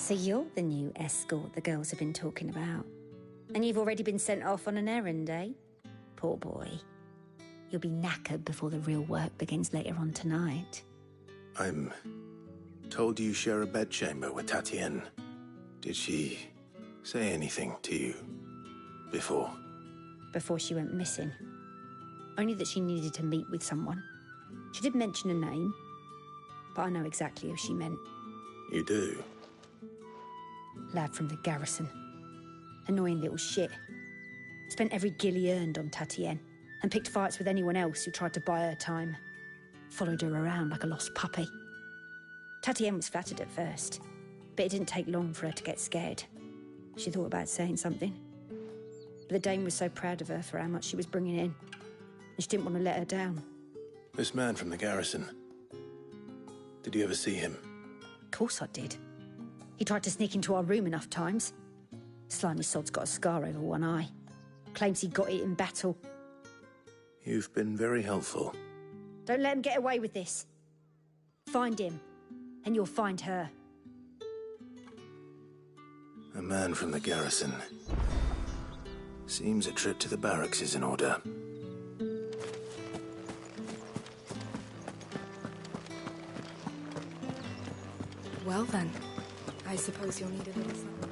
So you're the new escort the girls have been talking about. And you've already been sent off on an errand, eh? Poor boy. You'll be knackered before the real work begins later on tonight. I'm told you share a bedchamber with Tatienne. Did she say anything to you before? Before she went missing. Only that she needed to meet with someone. She did mention a name, but I know exactly who she meant. You do? Lad from the garrison. Annoying little shit. Spent every guil he earned on Tatienne, and picked fights with anyone else who tried to buy her time. Followed her around like a lost puppy. Tatienne was flattered at first, but it didn't take long for her to get scared. She thought about saying something. But the dame was so proud of her for how much she was bringing in, and she didn't want to let her down. This man from the garrison, did you ever see him? Of course I did. He tried to sneak into our room enough times. Slimy sod's got a scar over one eye. Claims he got it in battle. You've been very helpful. Don't let him get away with this. Find him, and you'll find her. A man from the garrison. Seems a trip to the barracks is in order. Well then, I suppose you'll need a little something.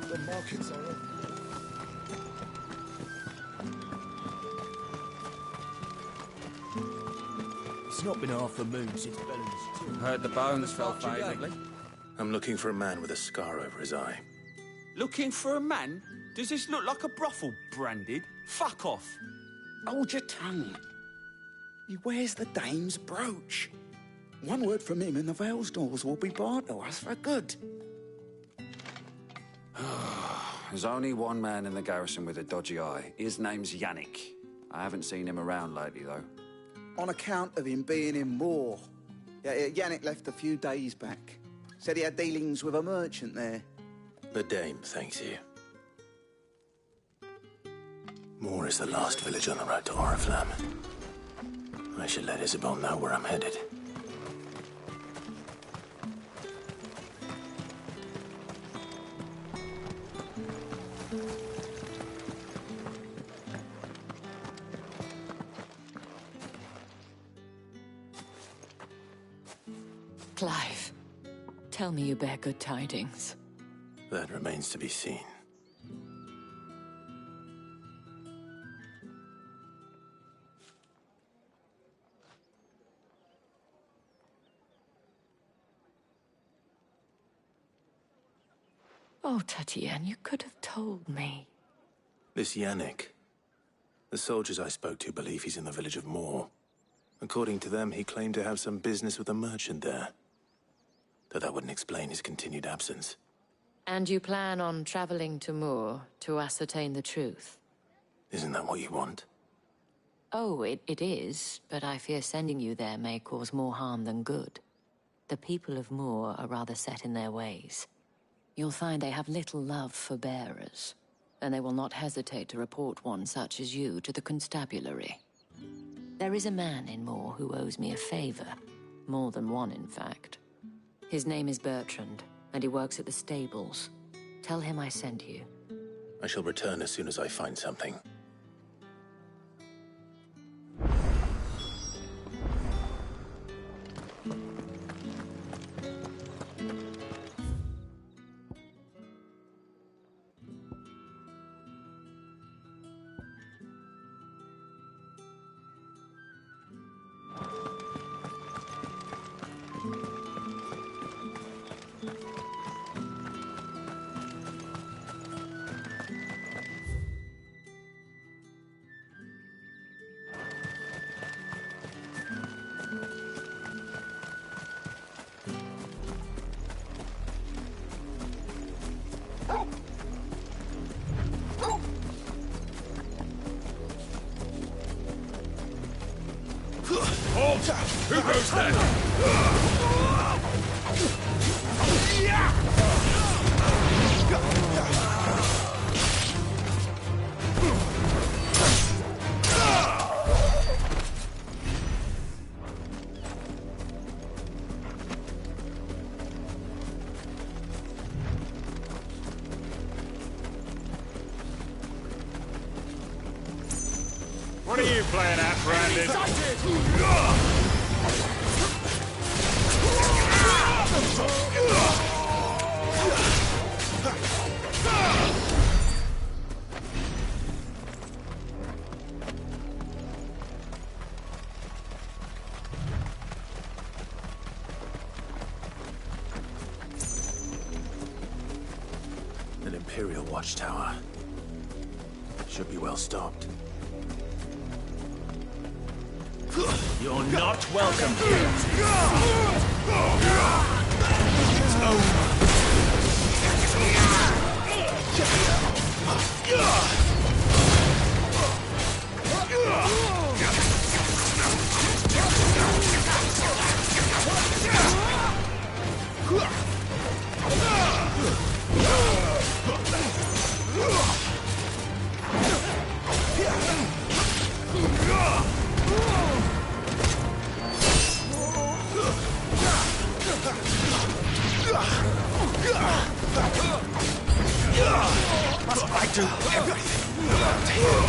The markets are open. It's not been half a moon since Bellen's tomb. Heard the bones fell favourably. I'm looking for a man with a scar over his eye. Looking for a man? Does this look like a brothel branded? Fuck off. Hold your tongue. He wears the dame's brooch. One word from him and the Vale's doors will be barred to us for good. There's only one man in the garrison with a dodgy eye. His name's Yannick. I haven't seen him around lately, though. On account of him being in Moor. Yeah, Yannick left a few days back. Said he had dealings with a merchant there. The dame thanks you. Moor is the last village on the road to Oriflamme. I should let Isabel know where I'm headed. Clive, tell me you bear good tidings. That remains to be seen. Oh, Tatienne, you could have told me. This Yannick. The soldiers I spoke to believe he's in the village of Moor. According to them, he claimed to have some business with a merchant there. Though that wouldn't explain his continued absence. And you plan on traveling to Moor to ascertain the truth? Isn't that what you want? Oh, it is, but I fear sending you there may cause more harm than good. The people of Moor are rather set in their ways. You'll find they have little love for bearers, and they will not hesitate to report one such as you to the constabulary. There is a man in Moor who owes me a favor. More than one, in fact. His name is Bertrand, and he works at the stables. Tell him I sent you. I shall return as soon as I find something. Halt! Who goes there? What are you playing at, Brandon? An Imperial watchtower. Should be well stocked. You're not welcome here. I do everything around here.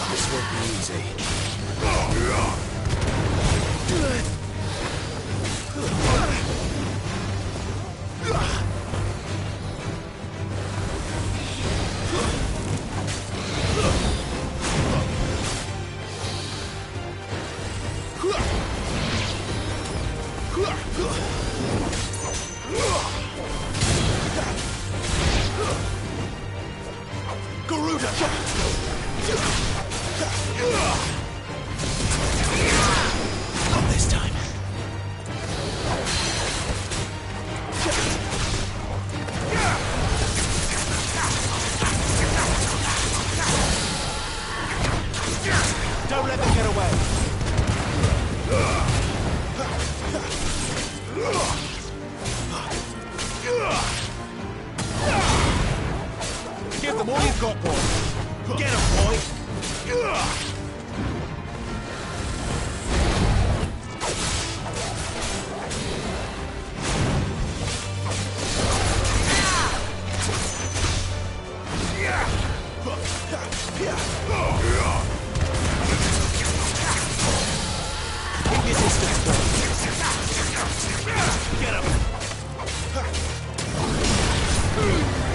This won't be easy. Not this time. Don't let them get away. Give them all you've got, boy. Get him, boy. Keep your distance, boy. Get him.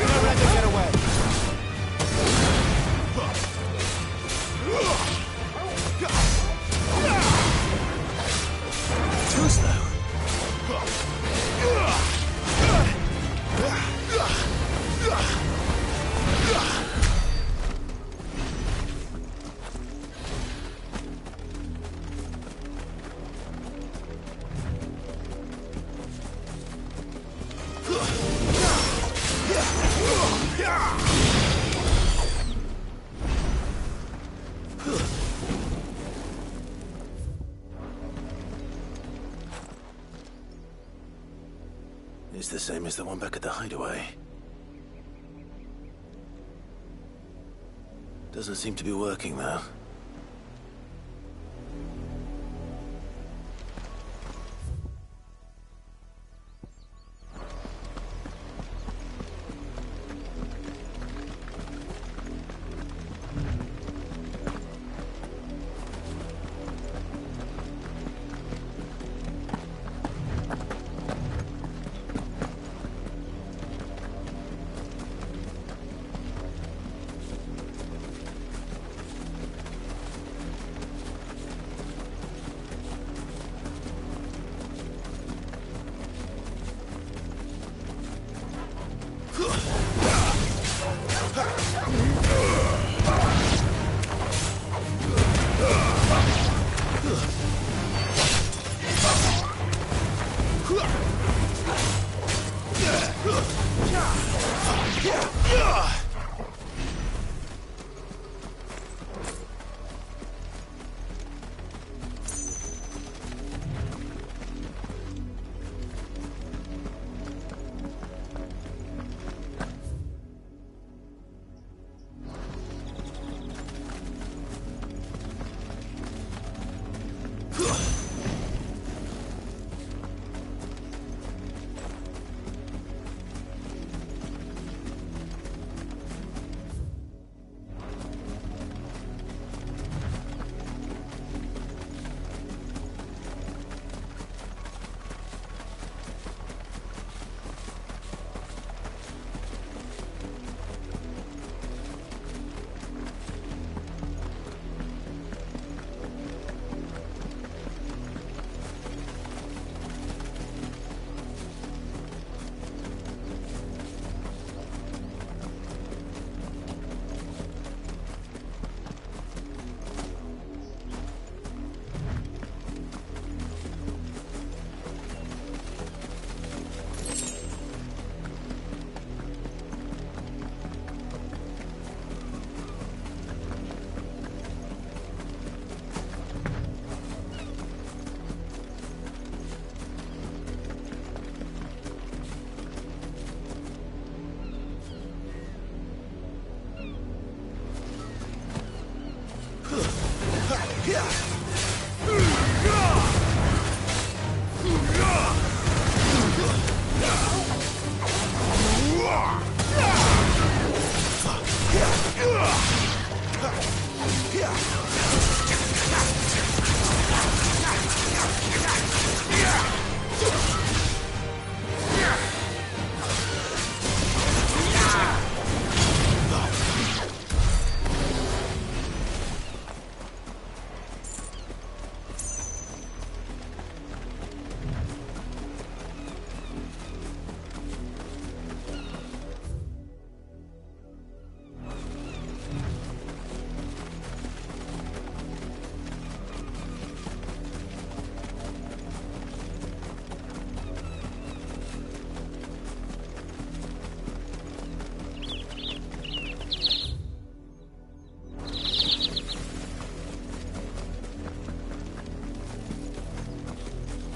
Don't let them get away. Too slow. It's the same as the one back at the hideaway. Doesn't seem to be working, though.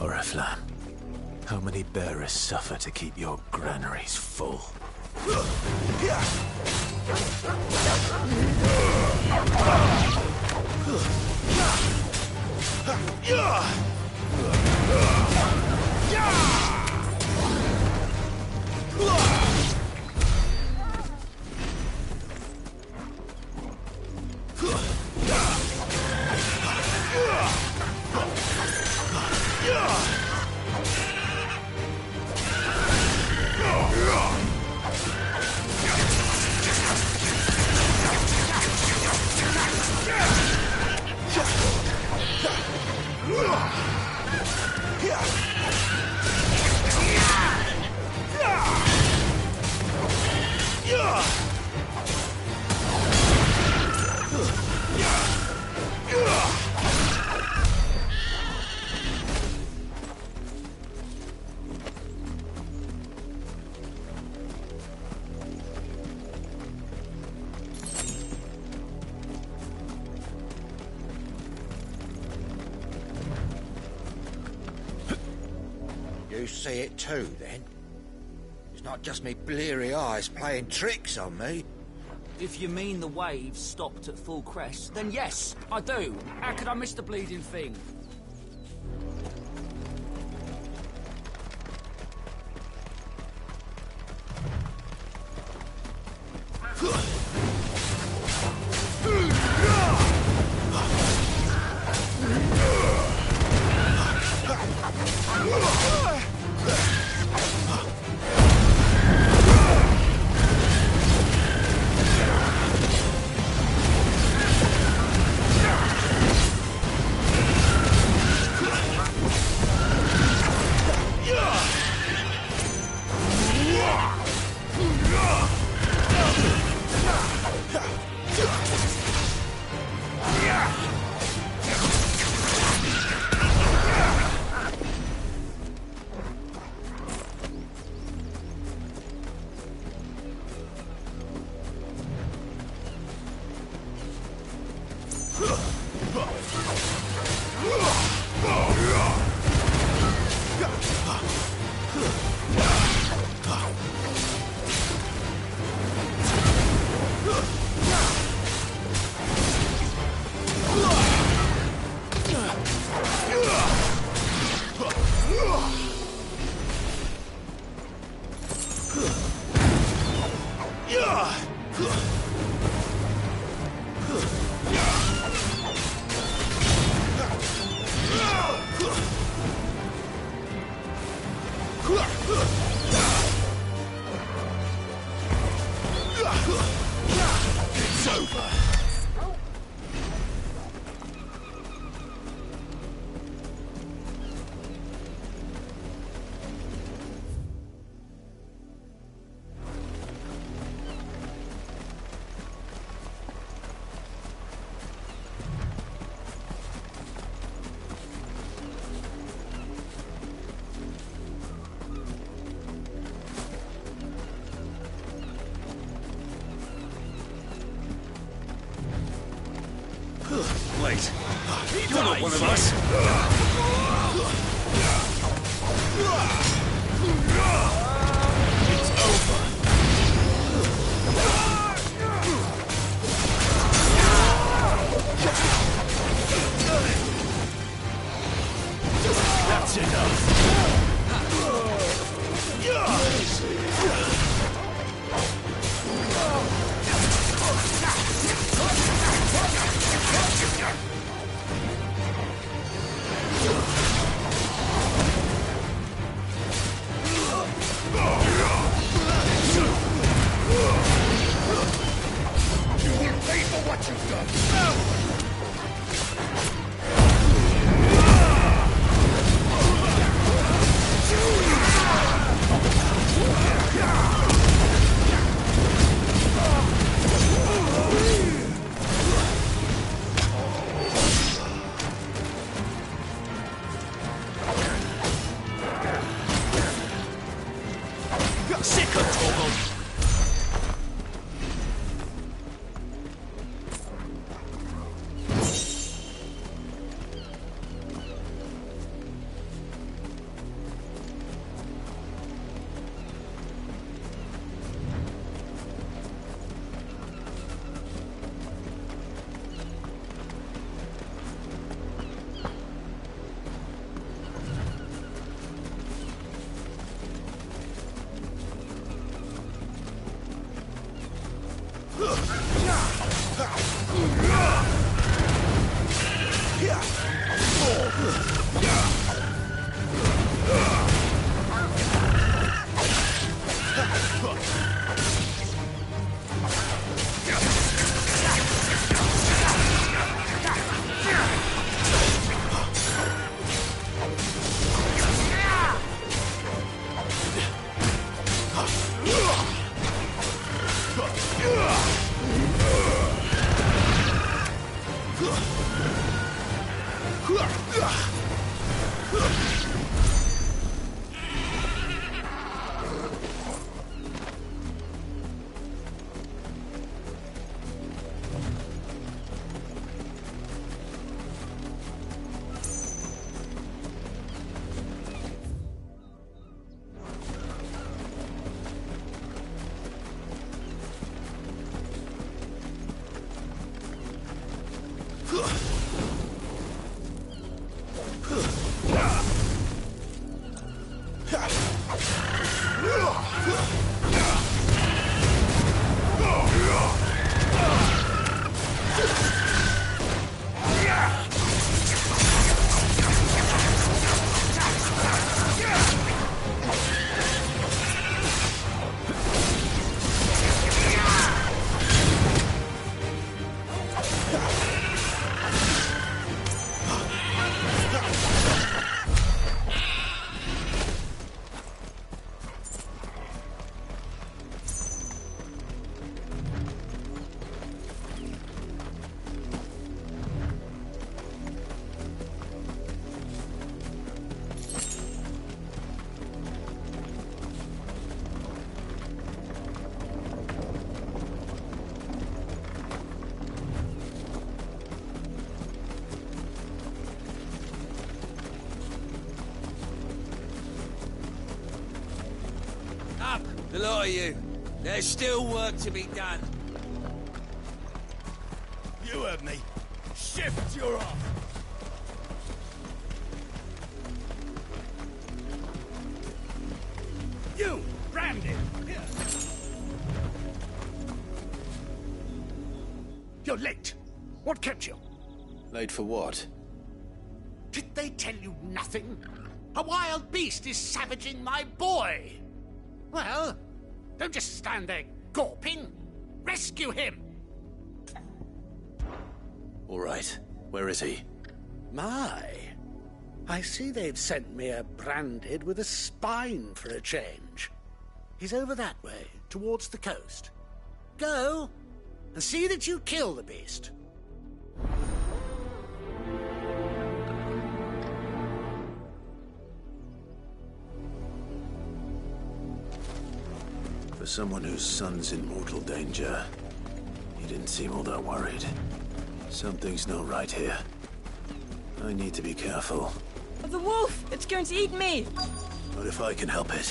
Oriflamme, how many bearers suffer to keep your granaries full? You see it too, then? It's not just me bleary eyes playing tricks on me. If you mean the waves stopped at full crest, then yes, I do. How could I miss the bleeding thing? It's over. Wait. You're not one of us. It's over. The lot of you. There's still work to be done. You heard me. Shift your off. You, branded. Here. You're late. What kept you? Late for what? Did they tell you nothing? A wild beast is savaging my boy. Well, don't just stand there gawping. Rescue him! All right. Where is he? My. I see they've sent me a branded with a spine for a change. He's over that way, towards the coast. Go, and see that you kill the beast. For someone whose son's in mortal danger, he didn't seem all that worried. Something's not right here. I need to be careful. The wolf! It's going to eat me! But if I can help it.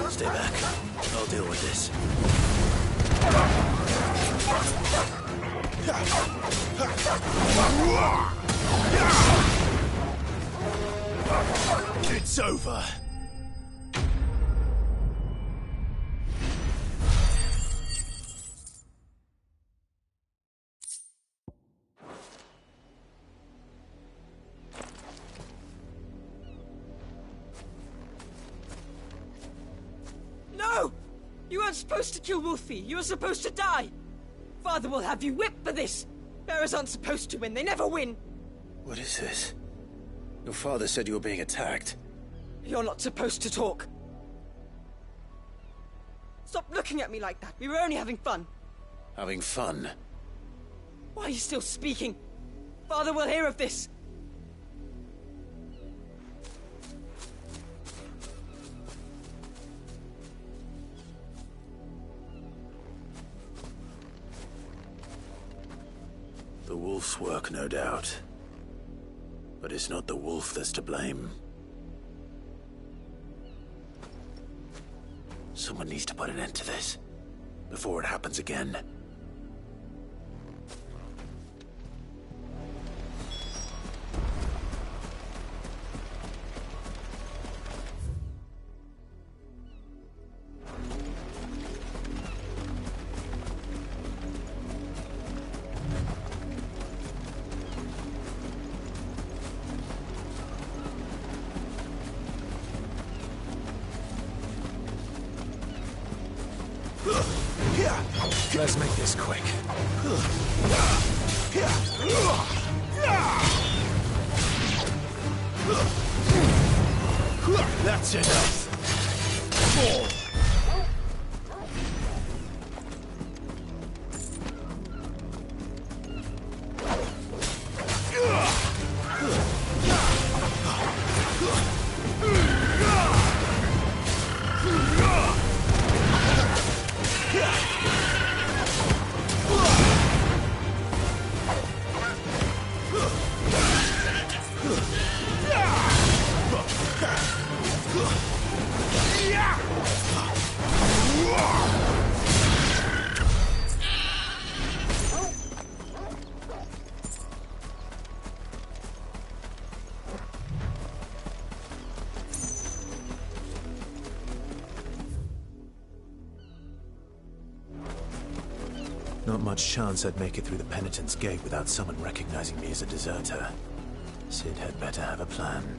Stay back. I'll deal with this. It's over. No! You won't supposed to kill Wolfie. You were supposed to die. Father will have you whipped for this. Bearers aren't supposed to win. They never win. What is this? Your father said you were being attacked. You're not supposed to talk. Stop looking at me like that. We were only having fun. Having fun? Why are you still speaking? Father will hear of this. The wolf's work, no doubt. But it's not the wolf that's to blame. Someone needs to put an end to this, before it happens again. Let's make this quick. That's enough. Not much chance I'd make it through the Penitent's Gate without someone recognizing me as a deserter. Sid had better have a plan.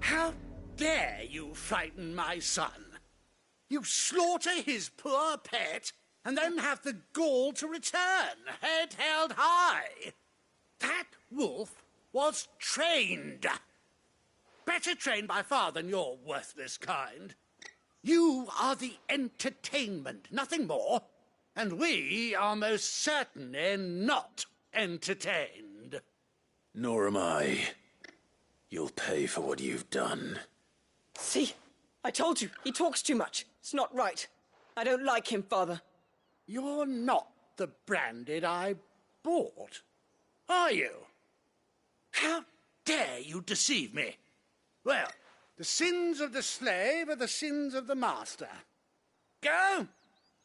How dare you frighten my son? You slaughter his poor pet, and then have the gall to return, head held high. That wolf was trained. Better trained by far than your worthless kind. You are the entertainment, nothing more. And we are most certainly not entertained. Nor am I. You'll pay for what you've done. See? I told you, he talks too much. It's not right. I don't like him, Father. You're not the branded I bought, are you? How dare you deceive me? Well, the sins of the slave are the sins of the master. Go,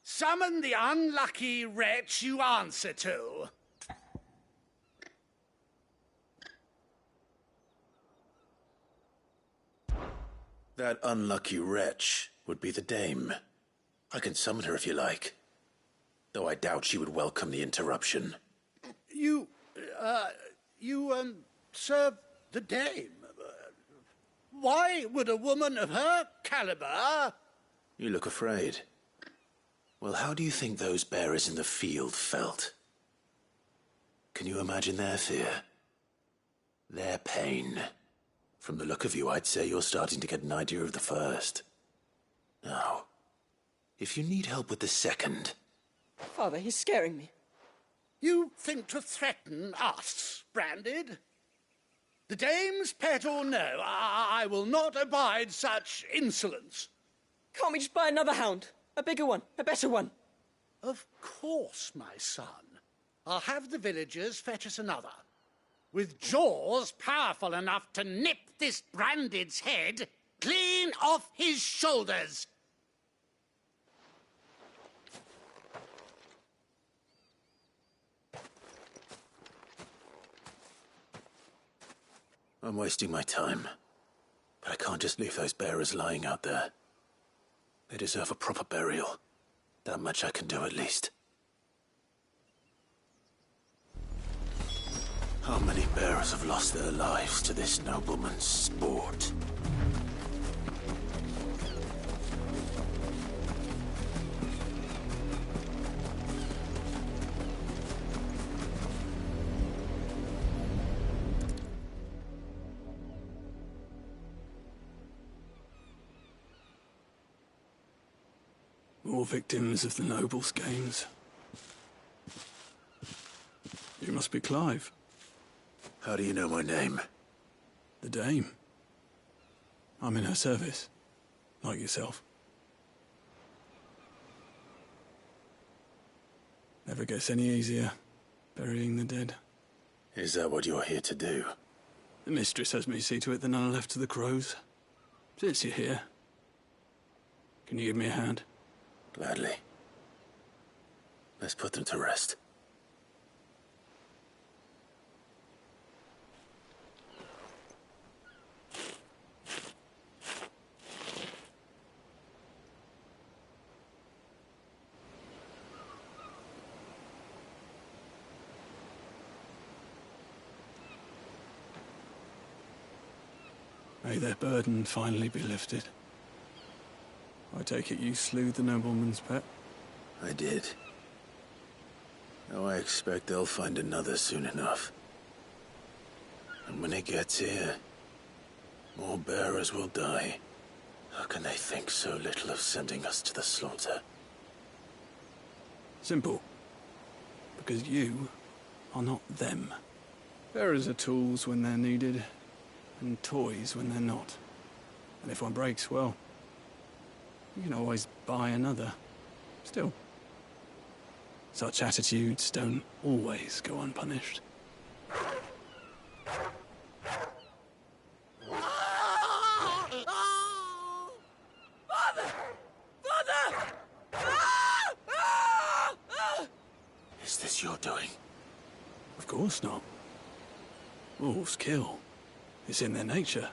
summon the unlucky wretch you answer to. That unlucky wretch would be the dame. I can summon her if you like. Though I doubt she would welcome the interruption. You serve the dame. Why would a woman of her caliber... You look afraid. Well, how do you think those bearers in the field felt? Can you imagine their fear? Their pain? From the look of you, I'd say you're starting to get an idea of the first. Now, if you need help with the second... Father, he's scaring me. You think to threaten us, Branded? The dame's pet or no, I will not abide such insolence. Can't we just buy another hound? A bigger one, a better one. Of course, my son. I'll have the villagers fetch us another. With jaws powerful enough to nip this Branded's head clean off his shoulders. I'm wasting my time. But I can't just leave those bearers lying out there. They deserve a proper burial. That much I can do at least. How many bearers have lost their lives to this nobleman's sport? More victims of the nobles' games. You must be Clive. How do you know my name? The Dame. I'm in her service, like yourself. Never gets any easier, burying the dead. Is that what you're here to do? The mistress has me see to it that none are left to the crows. Since you're here, can you give me a hand? Gladly. Let's put them to rest. May their burden finally be lifted. I take it you slew the nobleman's pet? I did. Now I expect they'll find another soon enough. And when it gets here, more bearers will die. How can they think so little of sending us to the slaughter? Simple. Because you are not them. Bearers are tools when they're needed, and toys when they're not. And if one breaks, well, you can always buy another. Still, such attitudes don't always go unpunished. Father! Father! Is this your doing? Of course not. Wolves kill. It's in their nature.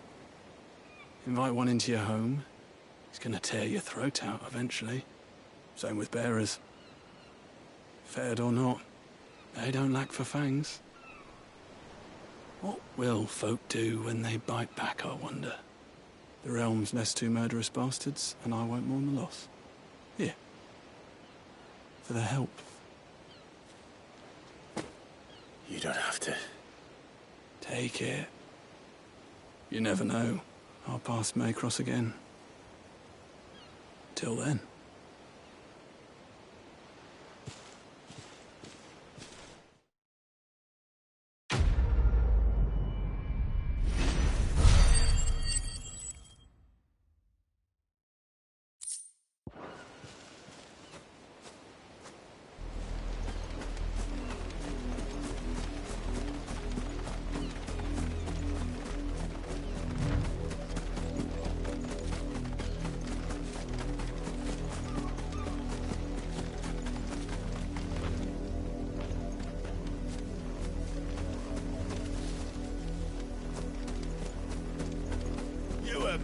Invite one into your home, he's gonna tear your throat out eventually. Same with bearers. Fed or not, they don't lack for fangs. What will folk do when they bite back, I wonder? The realm's less two murderous bastards, and I won't mourn the loss. Here. For their help. You don't have to. Take it. You never know. Our paths may cross again. Till then.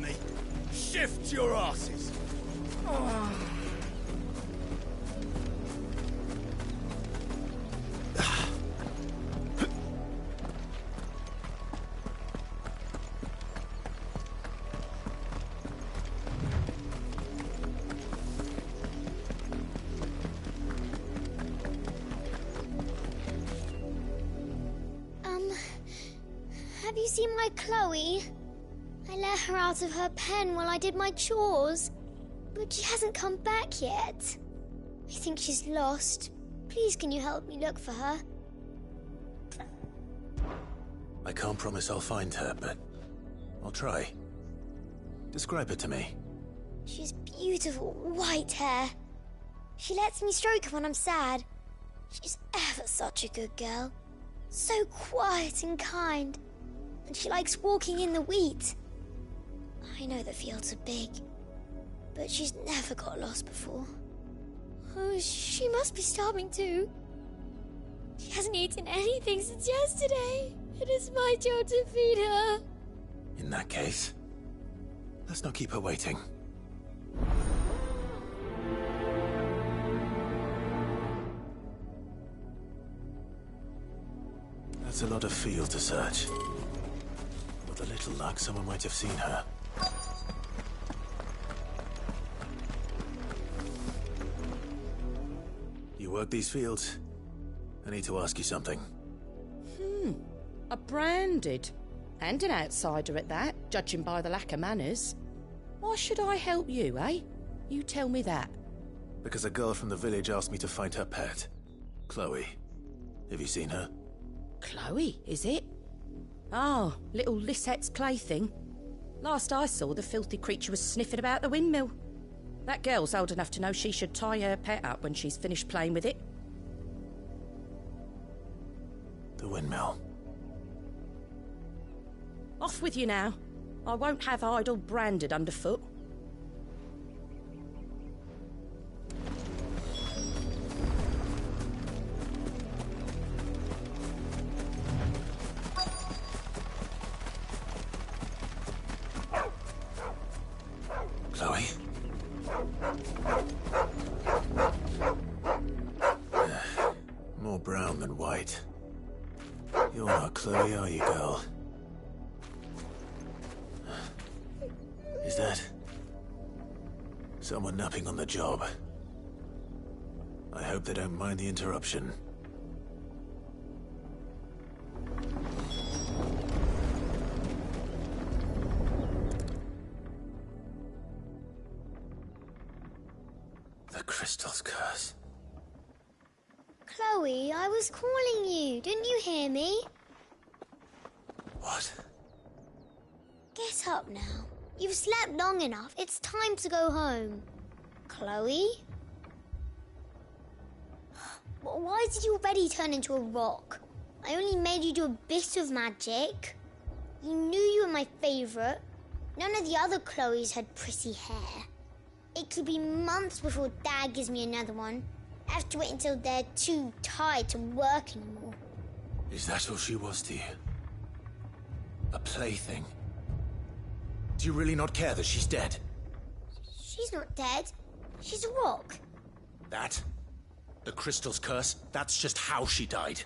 Me. Shift your asses. Oh. Have you seen my Chloe? I let her out of her pen while I did my chores, but she hasn't come back yet. I think she's lost. Please, can you help me look for her? I can't promise I'll find her, but I'll try. Describe her to me. She's beautiful white hair. She lets me stroke her when I'm sad. She's ever such a good girl. So quiet and kind. And she likes walking in the wheat. I know the fields are big, but she's never got lost before. Oh, she must be starving too. She hasn't eaten anything since yesterday. It is my job to feed her. In that case, let's not keep her waiting. That's a lot of field to search. With a little luck, someone might have seen her. You work these fields? I need to ask you something. A branded. And an outsider at that, judging by the lack of manners. Why should I help you, eh? You tell me that. Because a girl from the village asked me to find her pet. Chloe. Have you seen her? Chloe, is it? Oh, little Lisette's plaything. Last I saw, the filthy creature was sniffing about the windmill. That girl's old enough to know she should tie her pet up when she's finished playing with it. The windmill. Off with you now. I won't have idle branded underfoot. Chloe? More brown than white. You're not Chloe, are you, girl? Is that someone napping on the job? I hope they don't mind the interruption. The crystal's curse. Chloe, I was calling you. Didn't you hear me? What? Get up now. You've slept long enough. It's time to go home. Chloe? Why did you already turn into a rock? I only made you do a bit of magic. You knew you were my favourite. None of the other Chloes had pretty hair. It could be months before Dad gives me another one. I have to wait until they're too tired to work anymore. Is that all she was to you? A plaything? Do you really not care that she's dead? She's not dead. She's a rock. That? The crystal's curse? That's just how she died.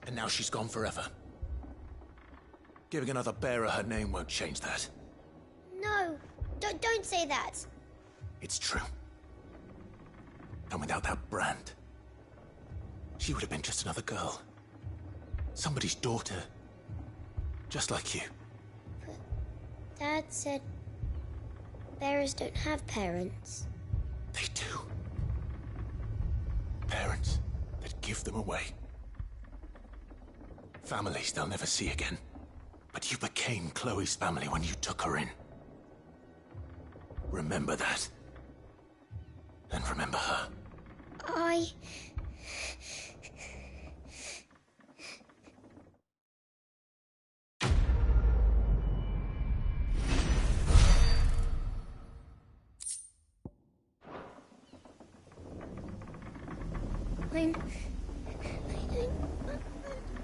And now she's gone forever. Giving another bearer her name won't change that. No, Don't say that. It's true. And without that brand, she would have been just another girl. Somebody's daughter. Just like you. But Dad said bearers don't have parents. They do. Parents that give them away. Families they'll never see again. But you became Chloe's family when you took her in. Remember that. And remember her.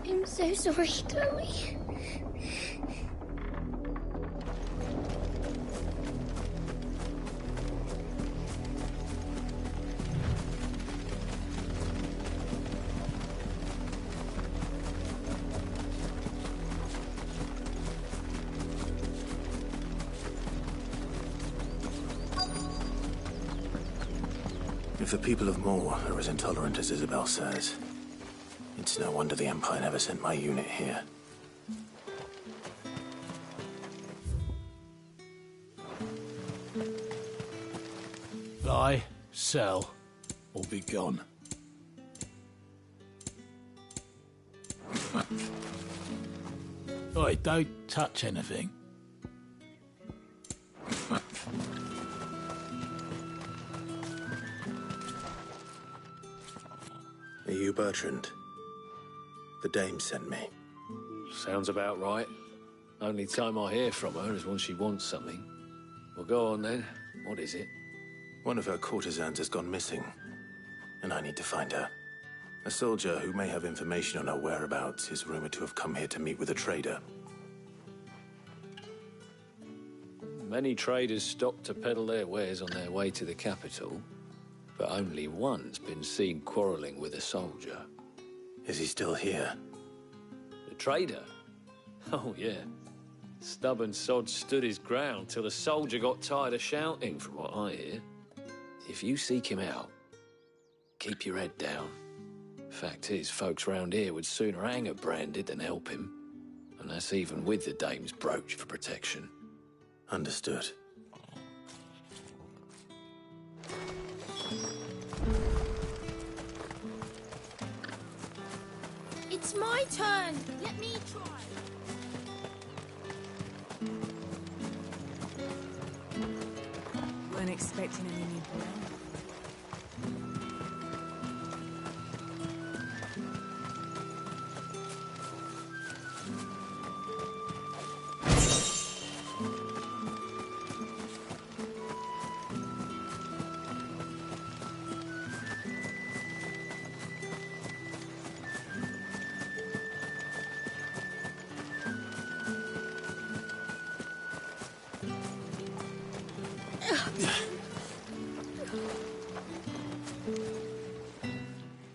I'm so sorry, Chloe. If the people of Moor are as intolerant as Isabel says, it's no wonder the Empire never sent my unit here. Buy, sell, or be gone. Oi, don't touch anything. Are you Bertrand? The dame sent me. Sounds about right. Only time I hear from her is when she wants something. Well, go on then. What is it? One of her courtesans has gone missing, and I need to find her. A soldier who may have information on her whereabouts is rumored to have come here to meet with a trader. Many traders stop to peddle their wares on their way to the capital, but only one's been seen quarrelling with a soldier. Is he still here? The trader? Oh, yeah. Stubborn sod stood his ground till the soldier got tired of shouting, from what I hear. If you seek him out, keep your head down. Fact is, folks round here would sooner hang a branded than help him. And that's even with the dame's brooch for protection. Understood. It's my turn. Let me try. Weren't expecting any new bread.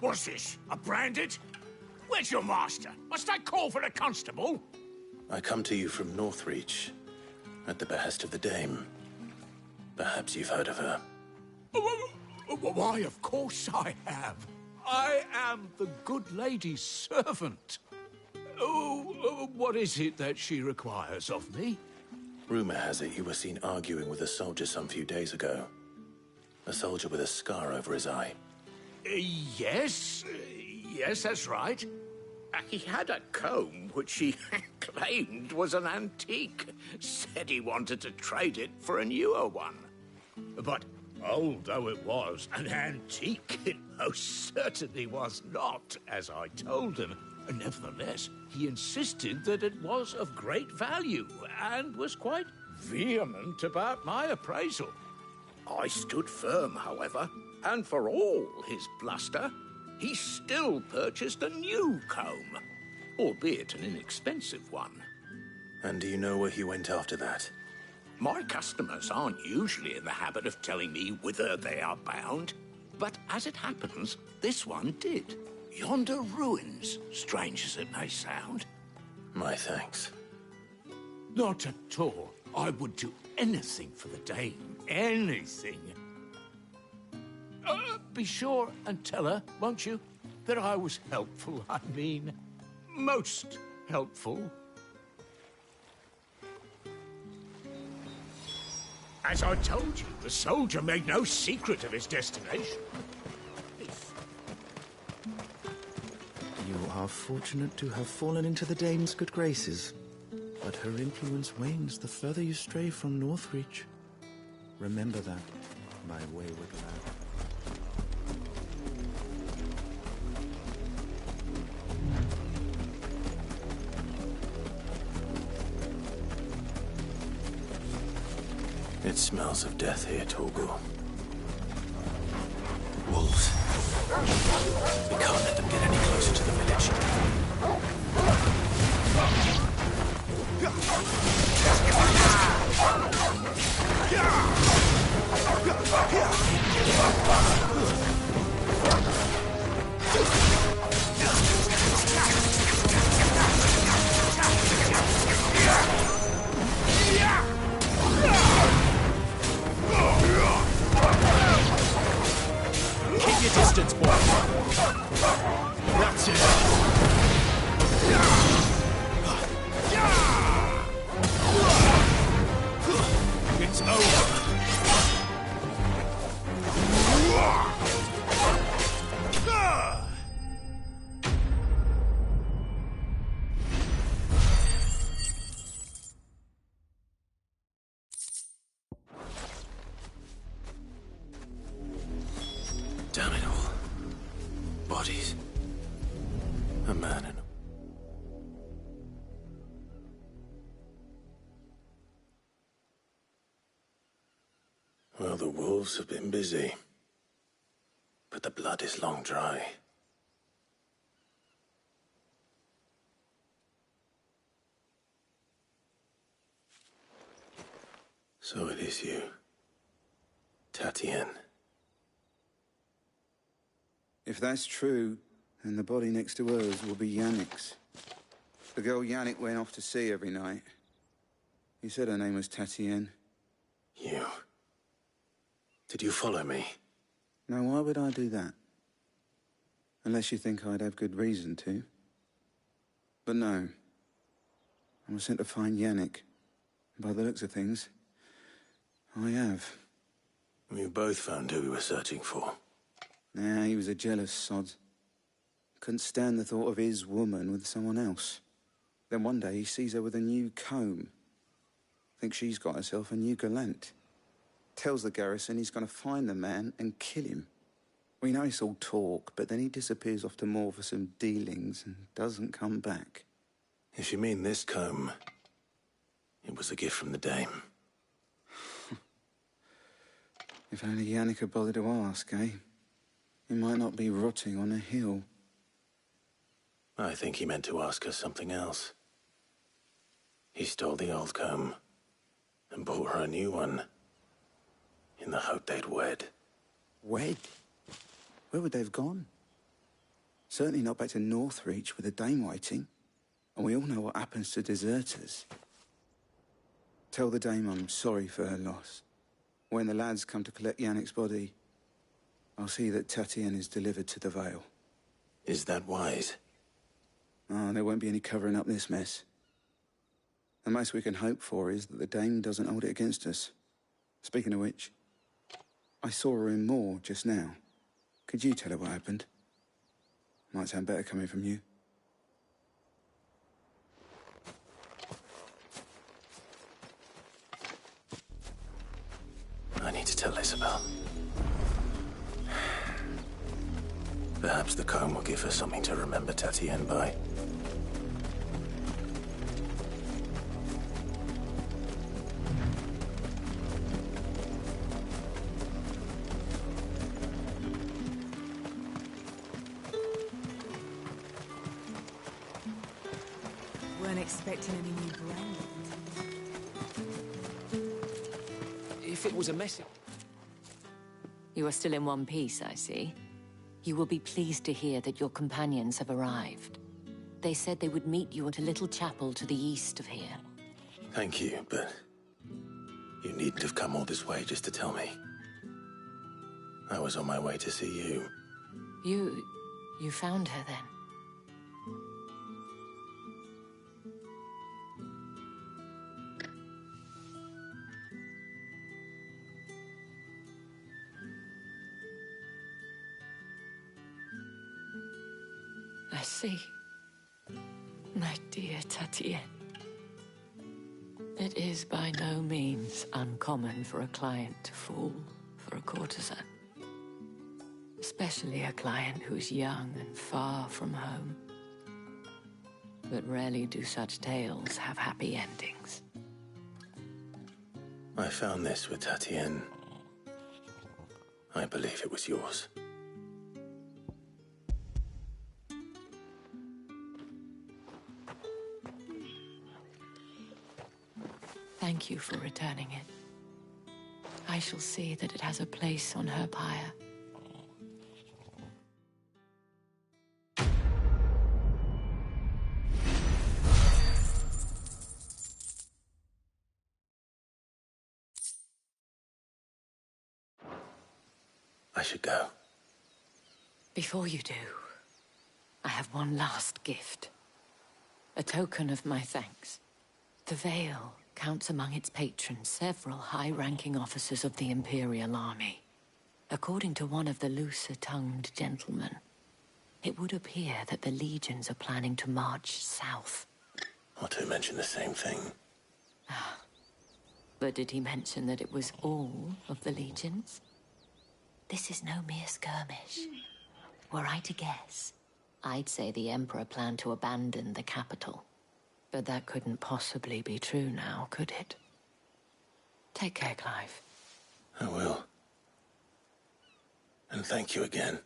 What's this? A branded? Where's your master? Must I call for a constable? I come to you from Northreach, at the behest of the dame. Perhaps you've heard of her. Why, of course I have. I am the good lady's servant. Oh, what is it that she requires of me? Rumor has it you were seen arguing with a soldier some few days ago. A soldier with a scar over his eye. Yes, that's right. He had a comb which he claimed was an antique. Said he wanted to trade it for a newer one. But old though it was, an antique it most certainly was not, as I told him. Nevertheless, he insisted that it was of great value and was quite vehement about my appraisal. I stood firm, however, and for all his bluster, he still purchased a new comb, albeit an inexpensive one. And do you know where he went after that? My customers aren't usually in the habit of telling me whither they are bound, but as it happens, this one did. Yonder ruins, strange as it may sound. My thanks. Not at all. I would do anything for the Dame. Anything. Be sure and tell her, won't you, that I was helpful. I mean, most helpful. As I told you, the soldier made no secret of his destination. You are fortunate to have fallen into the Dame's good graces, but her influence wanes the further you stray from Northreach. Remember that, my wayward lad. It smells of death here, Torgal. Wolves. We can't let them get any closer to the village. Keep your distance, boy. That's it. It's over. Damn it all. Bodies. A man and Well, the wolves have been busy. But the blood is long dry. So it is you, Tatienne. If that's true, then the body next to hers will be Yannick's. The girl Yannick went off to sea every night. He said her name was Tatienne. You. Did you follow me? Now, why would I do that? Unless you think I'd have good reason to. But no. I was sent to find Yannick. By the looks of things, I have. We both found who we were searching for. Nah, he was a jealous sod. Couldn't stand the thought of his woman with someone else. Then one day he sees her with a new comb. Thinks she's got herself a new gallant. Tells the garrison he's going to find the man and kill him. We know it's all talk, but then he disappears off to Moor for some dealings and doesn't come back. If you mean this comb, it was a gift from the Dame. If only Yannick had bothered to ask, eh? He might not be rotting on a hill. I think he meant to ask her something else. He stole the old comb and bought her a new one in the hope they'd wed. Wed? Where would they have gone? Certainly not back to Northreach with the Dame waiting. And we all know what happens to deserters. Tell the Dame I'm sorry for her loss. When the lads come to collect Yannick's body, I'll see that Tatienne is delivered to the Vale. Is that wise? Oh, there won't be any covering up this mess. The most we can hope for is that the Dame doesn't hold it against us. Speaking of which, I saw her in Moor just now. Could you tell her what happened? Might sound better coming from you. I need to tell Isabel. Perhaps the comb will give her something to remember Tatienne by. Weren't expecting any new brand. If it was a message... You are still in one piece, I see. You will be pleased to hear that your companions have arrived. They said they would meet you at a little chapel to the east of here. Thank you, but You needn't have come all this way just to tell me. I was on my way to see you. You found her then? I see. My dear Tatienne. It is by no means uncommon for a client to fall for a courtesan. Especially a client who's young and far from home. But rarely do such tales have happy endings. I found this with Tatienne. I believe it was yours. Thank you for returning it. I shall see that it has a place on her pyre. I should go. Before you do, I have one last gift. A token of my thanks. The Vale counts among its patrons several high-ranking officers of the Imperial Army. According to one of the looser-tongued gentlemen, it would appear that the legions are planning to march south. Otto mentioned the same thing. But did he mention that it was all of the legions? This is no mere skirmish. Were I to guess, I'd say the Emperor planned to abandon the capital. But that couldn't possibly be true now, could it? Take care, Clive. I will. And thank you again.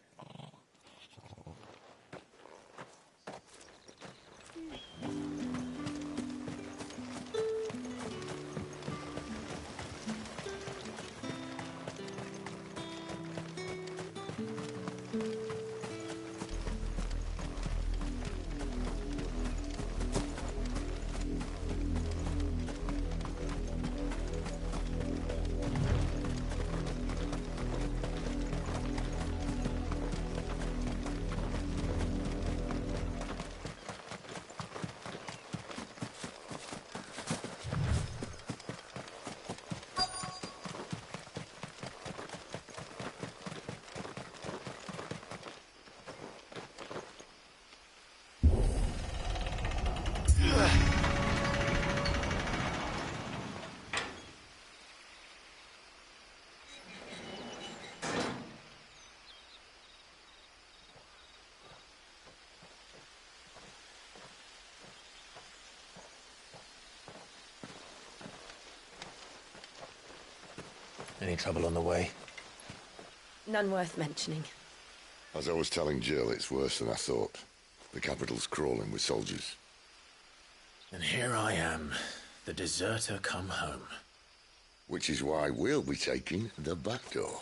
Any trouble on the way? None worth mentioning. As I was telling Jill, it's worse than I thought. The capital's crawling with soldiers. And here I am, the deserter come home. Which is why we'll be taking the back door.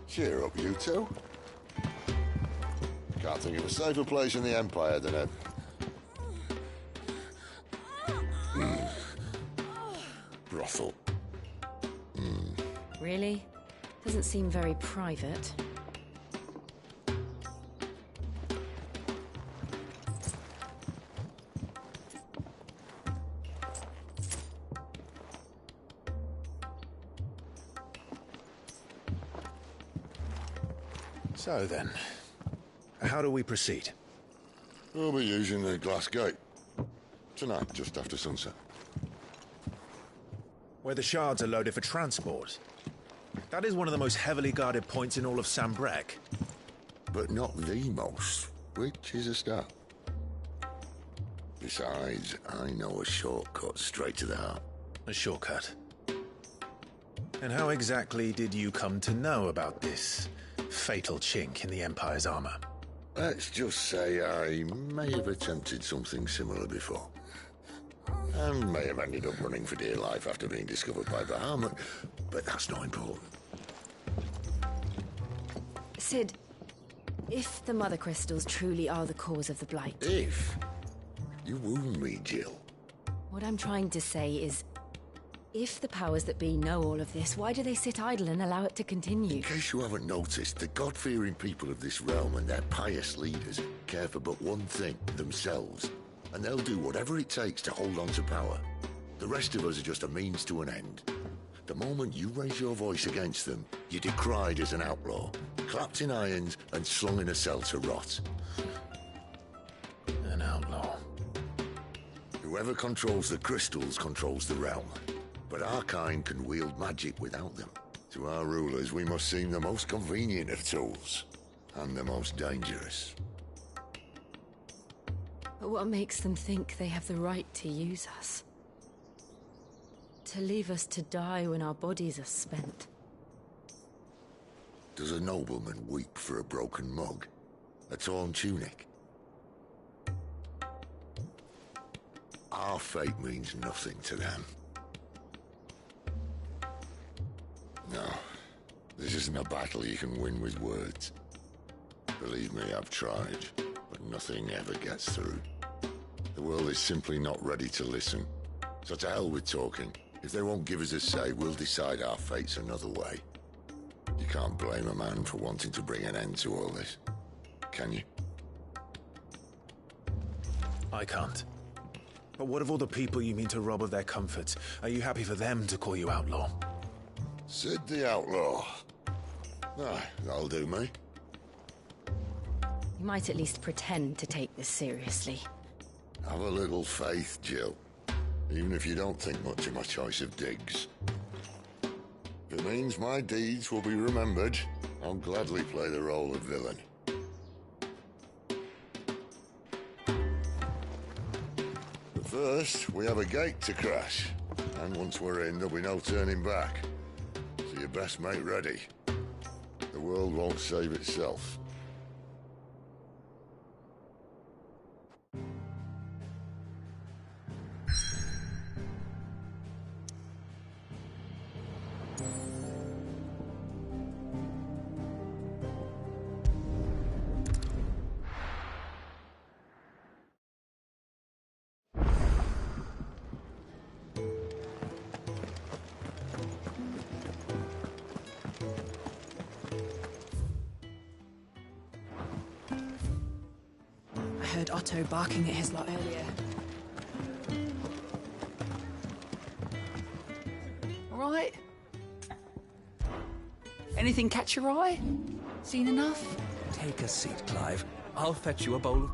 Cheer up, you two. Can't think of a safer place in the Empire than a... brothel. Really? Doesn't seem very private. So then, how do we proceed? We'll be using the glass gate. Tonight, just after sunset. Where the shards are loaded for transport. That is one of the most heavily guarded points in all of Sambrec. But not the most, which is a start. Besides, I know a shortcut straight to the heart. A shortcut? And how exactly did you come to know about this fatal chink in the Empire's armor? Let's just say I may have attempted something similar before. And may have ended up running for dear life after being discovered by Bahamut, but that's not important. Sid, if the Mother Crystals truly are the cause of the Blight... If? You wound me, Jill. What I'm trying to say is, if the powers that be know all of this, why do they sit idle and allow it to continue? In case you haven't noticed, the God-fearing people of this realm and their pious leaders care for but one thing, themselves. And they'll do whatever it takes to hold on to power. The rest of us are just a means to an end. The moment you raise your voice against them, you're decried as an outlaw, clapped in irons and slung in a cell to rot. An outlaw. Whoever controls the crystals controls the realm. But our kind can wield magic without them. To our rulers, we must seem the most convenient of tools. And the most dangerous. But what makes them think they have the right to use us? To leave us to die when our bodies are spent? Does a nobleman weep for a broken mug? A torn tunic? Our fate means nothing to them. No, this isn't a battle you can win with words. Believe me, I've tried, but nothing ever gets through. The world is simply not ready to listen. So to hell with talking. If they won't give us a say, we'll decide our fates another way. You can't blame a man for wanting to bring an end to all this, can you? I can't. But what of all the people you mean to rob of their comforts? Are you happy for them to call you outlaw? Sid the Outlaw. Ah, that'll do me. You might at least pretend to take this seriously. Have a little faith, Jill. Even if you don't think much of my choice of digs. If it means my deeds will be remembered, I'll gladly play the role of villain. But first, we have a gate to crash. And once we're in, there'll be no turning back. So you best make ready. The world won't save itself. I heard Otto barking at his lot earlier. All right? Anything catch your eye? Seen enough? Take a seat, Clive. I'll fetch you a bowl of...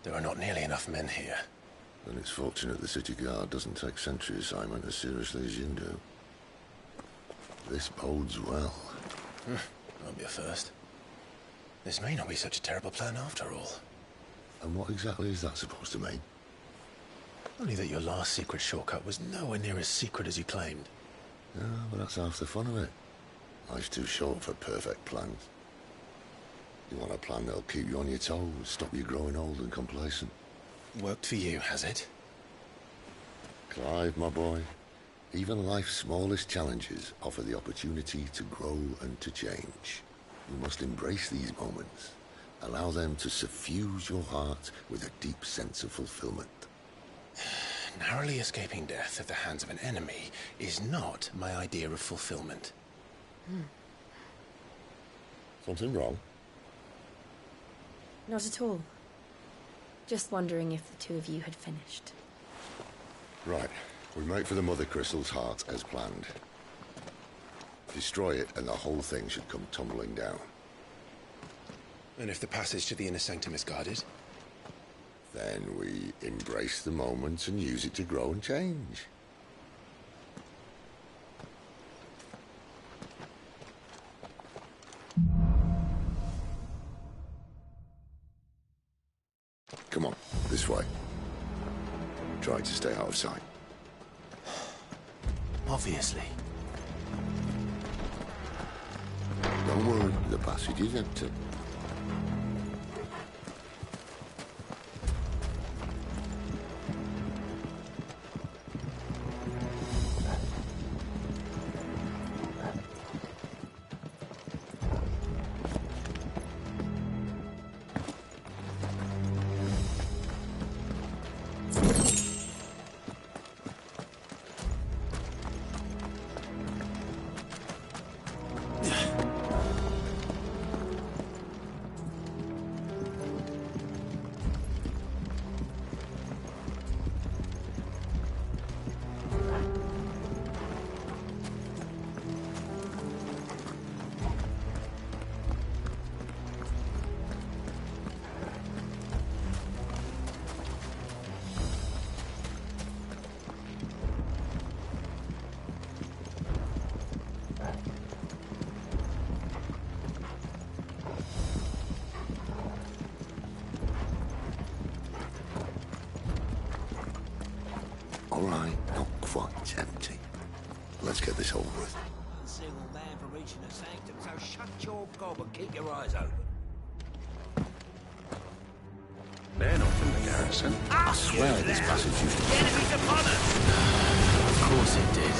There are not nearly enough men here. Then it's fortunate the city guard doesn't take sentry assignment as seriously as you do. This bodes well. Won't be a first. This may not be such a terrible plan after all. And what exactly is that supposed to mean? Only that your last secret shortcut was nowhere near as secret as you claimed. Yeah, but that's half the fun of it. Life's too short for perfect plans. You want a plan that'll keep you on your toes, stop you growing old and complacent. Worked for you, has it? Clive, my boy, even life's smallest challenges offer the opportunity to grow and to change. You must embrace these moments. Allow them to suffuse your heart with a deep sense of fulfillment. Narrowly escaping death at the hands of an enemy is not my idea of fulfillment. Something wrong? Not at all. Just wondering if the two of you had finished. Right. We make for the Mother Crystal's heart as planned. Destroy it and the whole thing should come tumbling down. And if the passage to the inner sanctum is guarded? Then we embrace the moment and use it to grow and change. Come on, this way. Try to stay out of sight. Obviously. Don't worry, the passage is empty. All right, not quite empty. Let's get this over with. One single man for reaching the sanctum, so shut your gob and keep your eyes open. They're not from the garrison. I swear this passage used to be... Enemies upon us! Of course it did.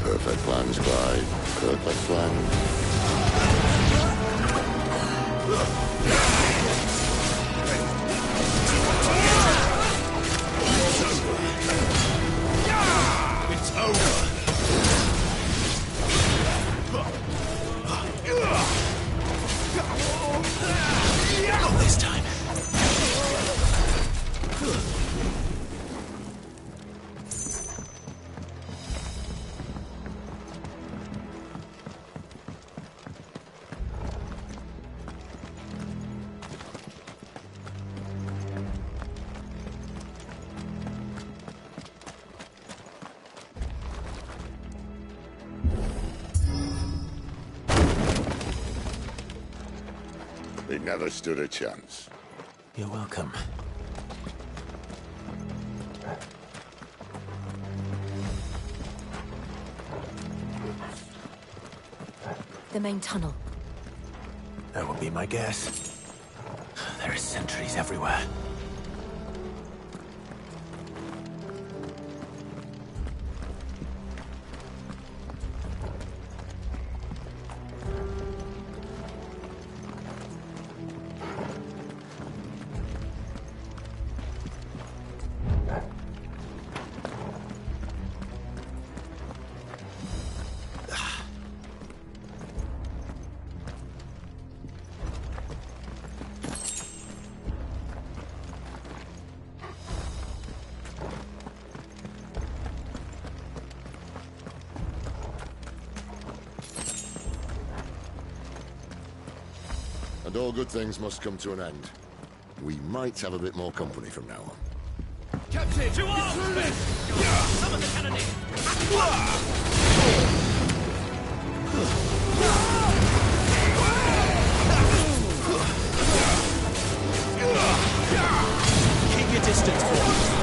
Perfect plans, Clyde. Perfect plans. It's over! Not this time. It never stood a chance. You're welcome. The main tunnel. That would be my guess. There are sentries everywhere. And all good things must come to an end. We might have a bit more company from now on. Captain! To arms, men! Summon the cannoneer! Keep your distance, boys.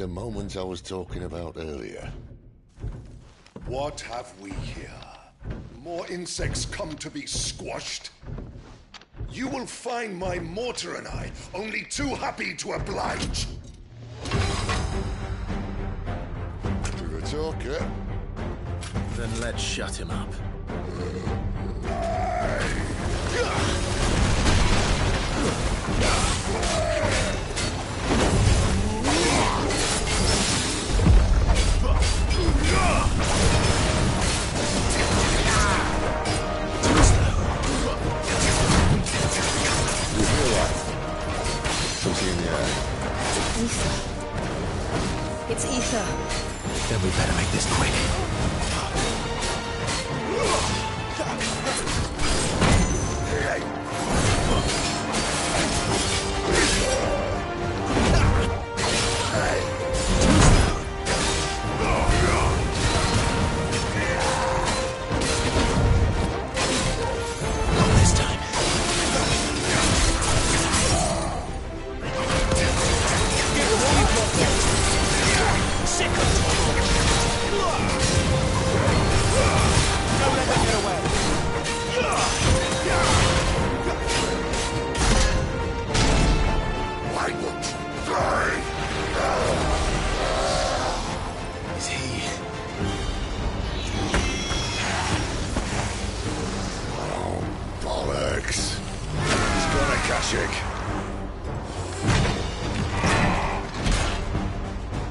the moment I was talking about earlier. What have we here? More insects come to be squashed? You will find my mortar and I only too happy to oblige. To the talker. Then let's shut him up. Something in the air. Ether. It's ether. Then we better make this quick.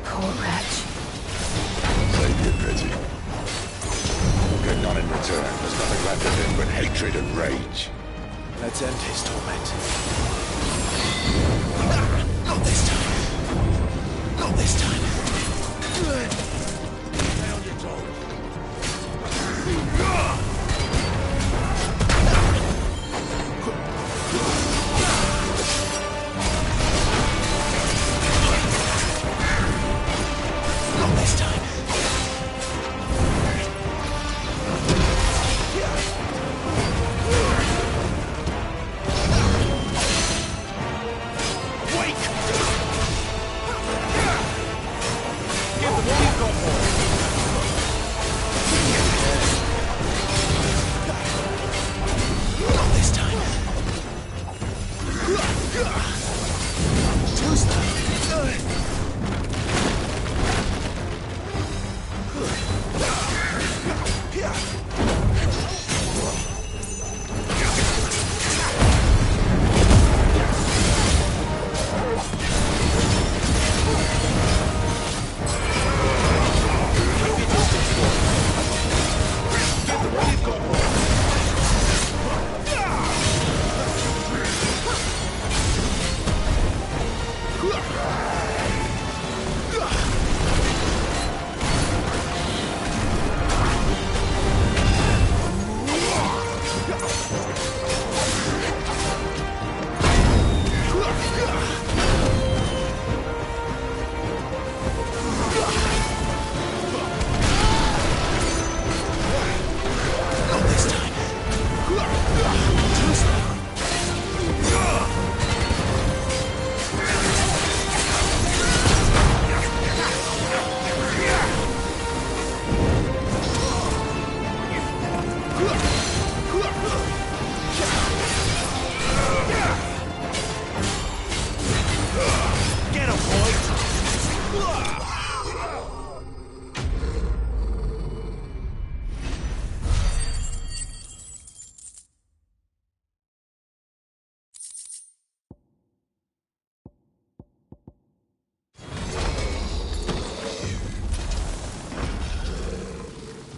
Poor wretch. Save your pity. We'll get none in return. There's nothing left of him but hatred and rage. Let's end his torment. Not this time. Not this time. Found your toes. Not this time.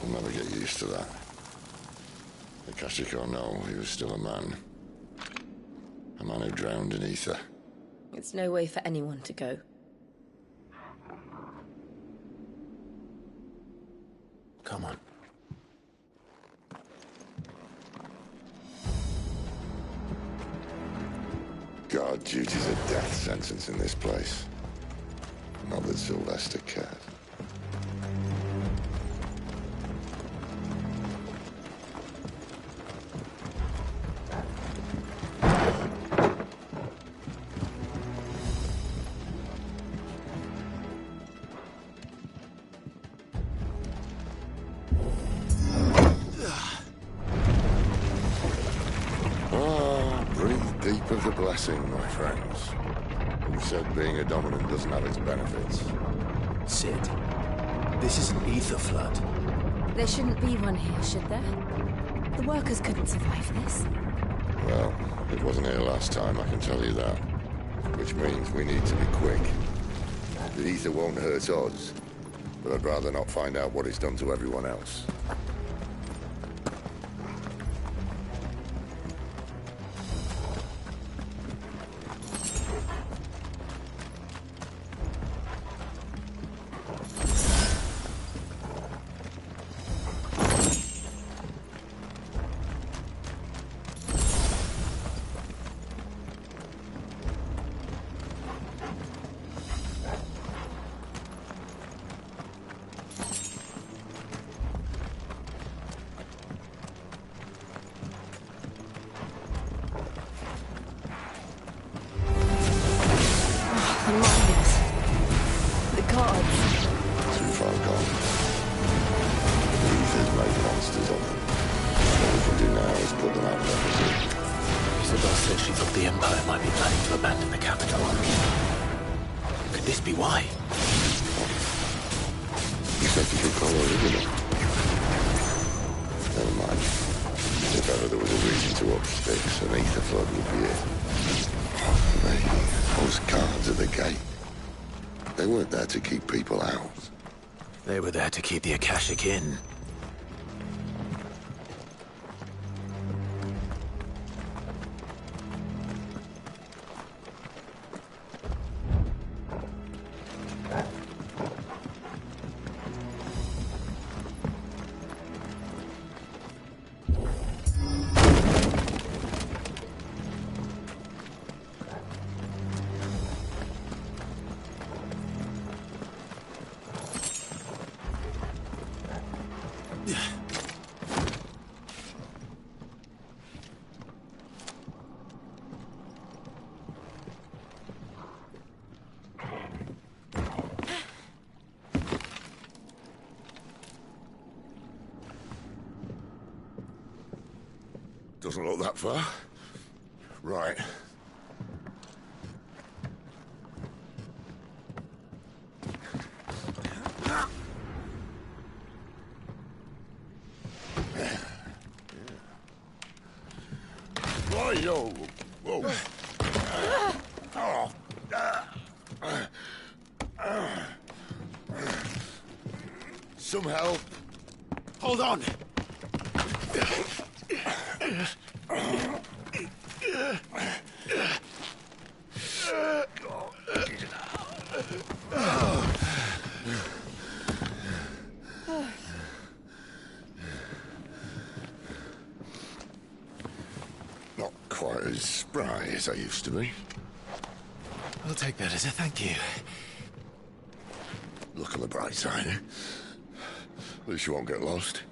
I'll never get used to that. The Kashiko know he was still a man. A man who drowned in ether. It's no way for anyone to go. Come on. Guard duty's a death sentence in this place. Not that Sylvester cared. of the blessing, my friends. Who said being a dominant doesn't have its benefits? Sid, this is an ether flood. There shouldn't be one here, should there? The workers couldn't survive this. Well, it wasn't here last time, I can tell you that. Which means we need to be quick. The ether won't hurt us, but I'd rather not find out what it's done to everyone else. To keep people out. They were there to keep the Akashic in. Doesn't look that far. Right. Right-o. Whoa. Some help. Hold on. Not quite as spry as I used to be. I'll take that as a thank you. Look on the bright side, eh? At least you won't get lost.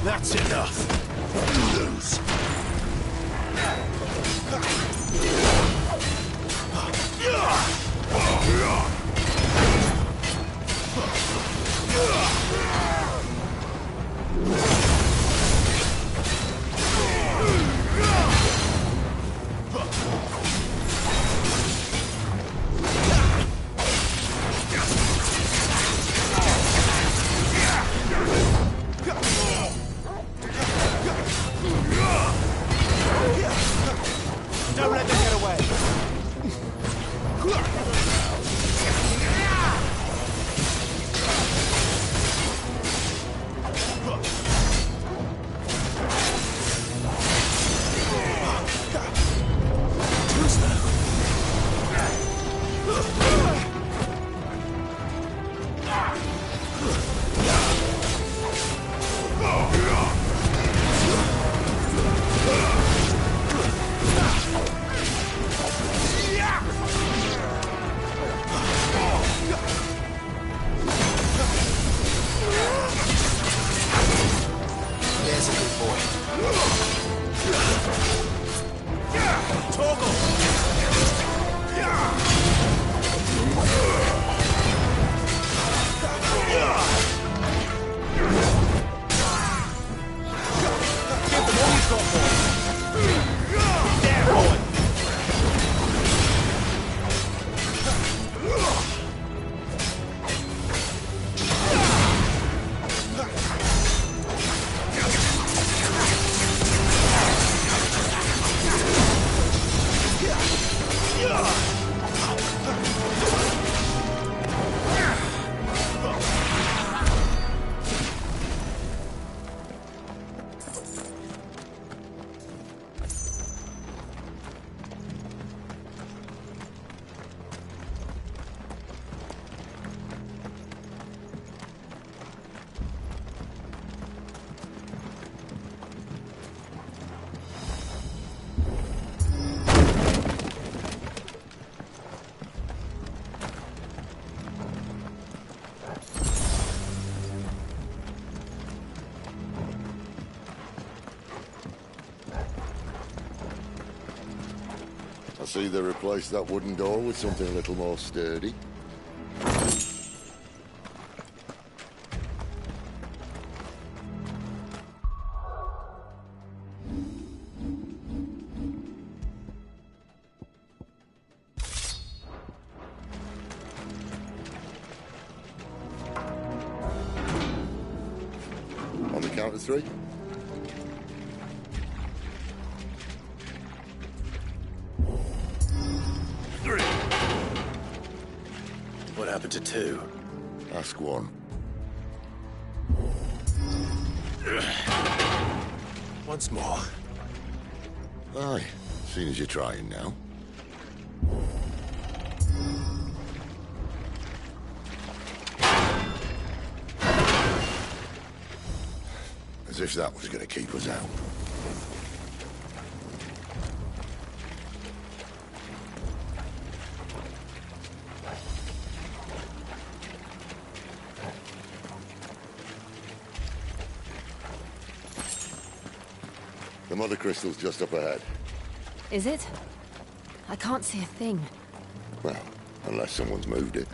That's enough. You lose. Don't let them get away. There's a good boy. Toggle! Give them all you've got, boy. There, boy. I see they replaced that wooden door with something a little more sturdy. On the count of three. What happened to two? Ask one. Once more. Aye, seeing as you're trying now. As if that was going to keep us out. The mother crystal's just up ahead. Is it? I can't see a thing. Well, unless someone's moved it.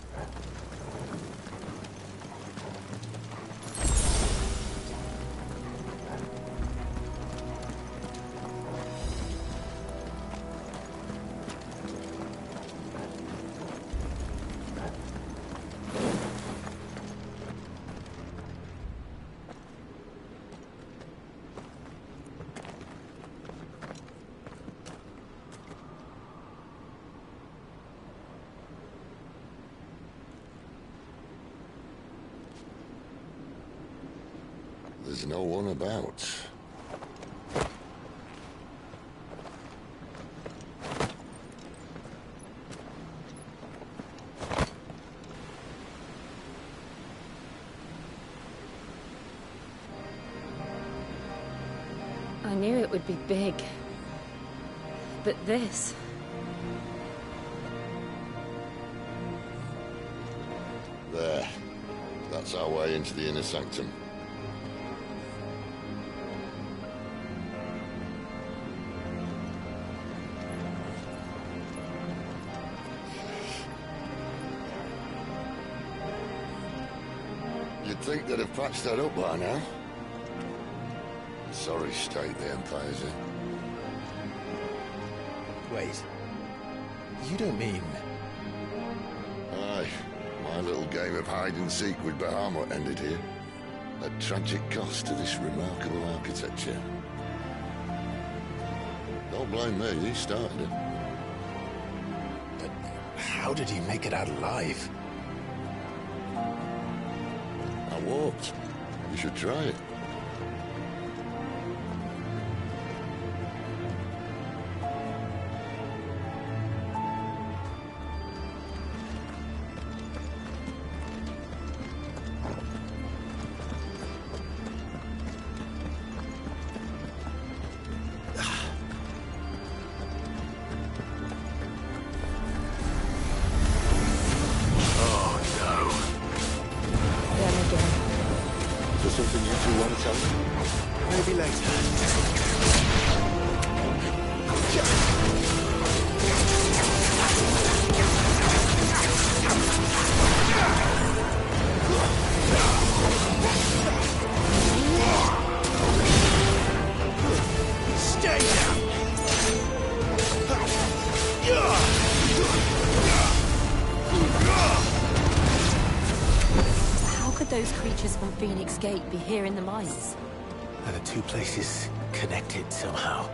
there's no one about. I knew it would be big. But this... There. That's our way into the inner sanctum. You'd think they'd have patched that up by now. Sorry state the Empire's in. Wait. You don't mean... Aye. My little game of hide-and-seek with Bahamut ended here. A tragic cost to this remarkable architecture. Don't blame me, he started it. But how did he make it out alive? I walked. You should try it. Something you two want to tell me? Maybe later. Stay down! How could those creatures from Phoenix Gate be here in the mines? Are the two places connected somehow?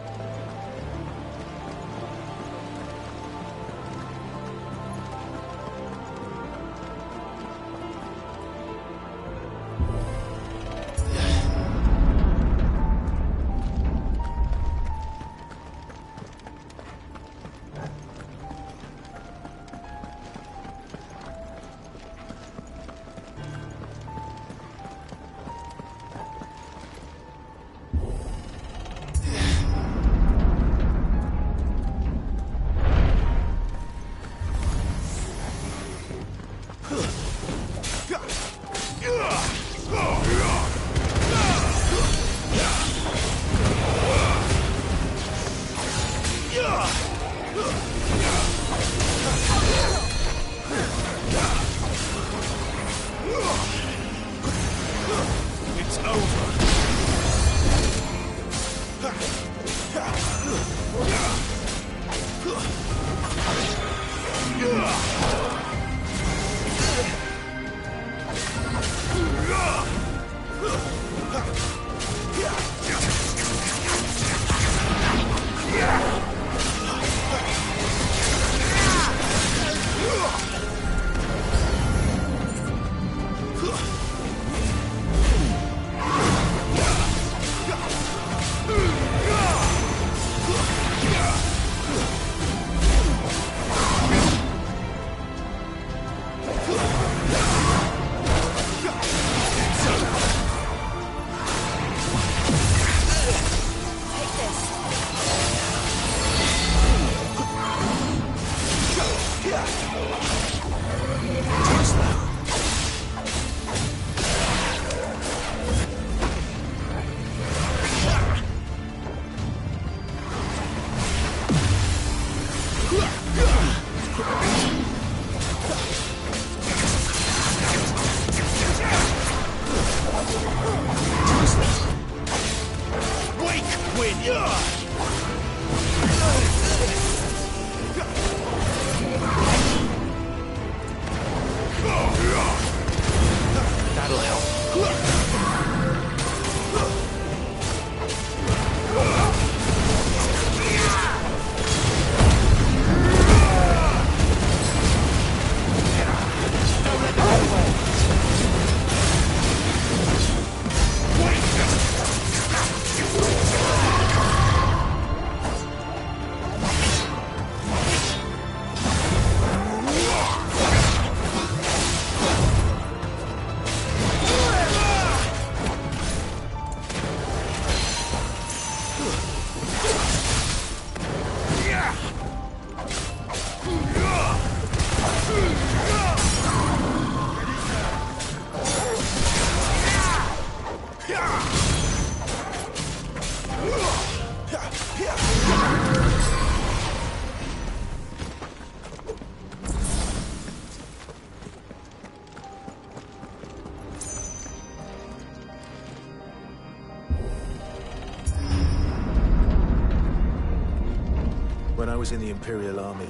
was in the Imperial Army,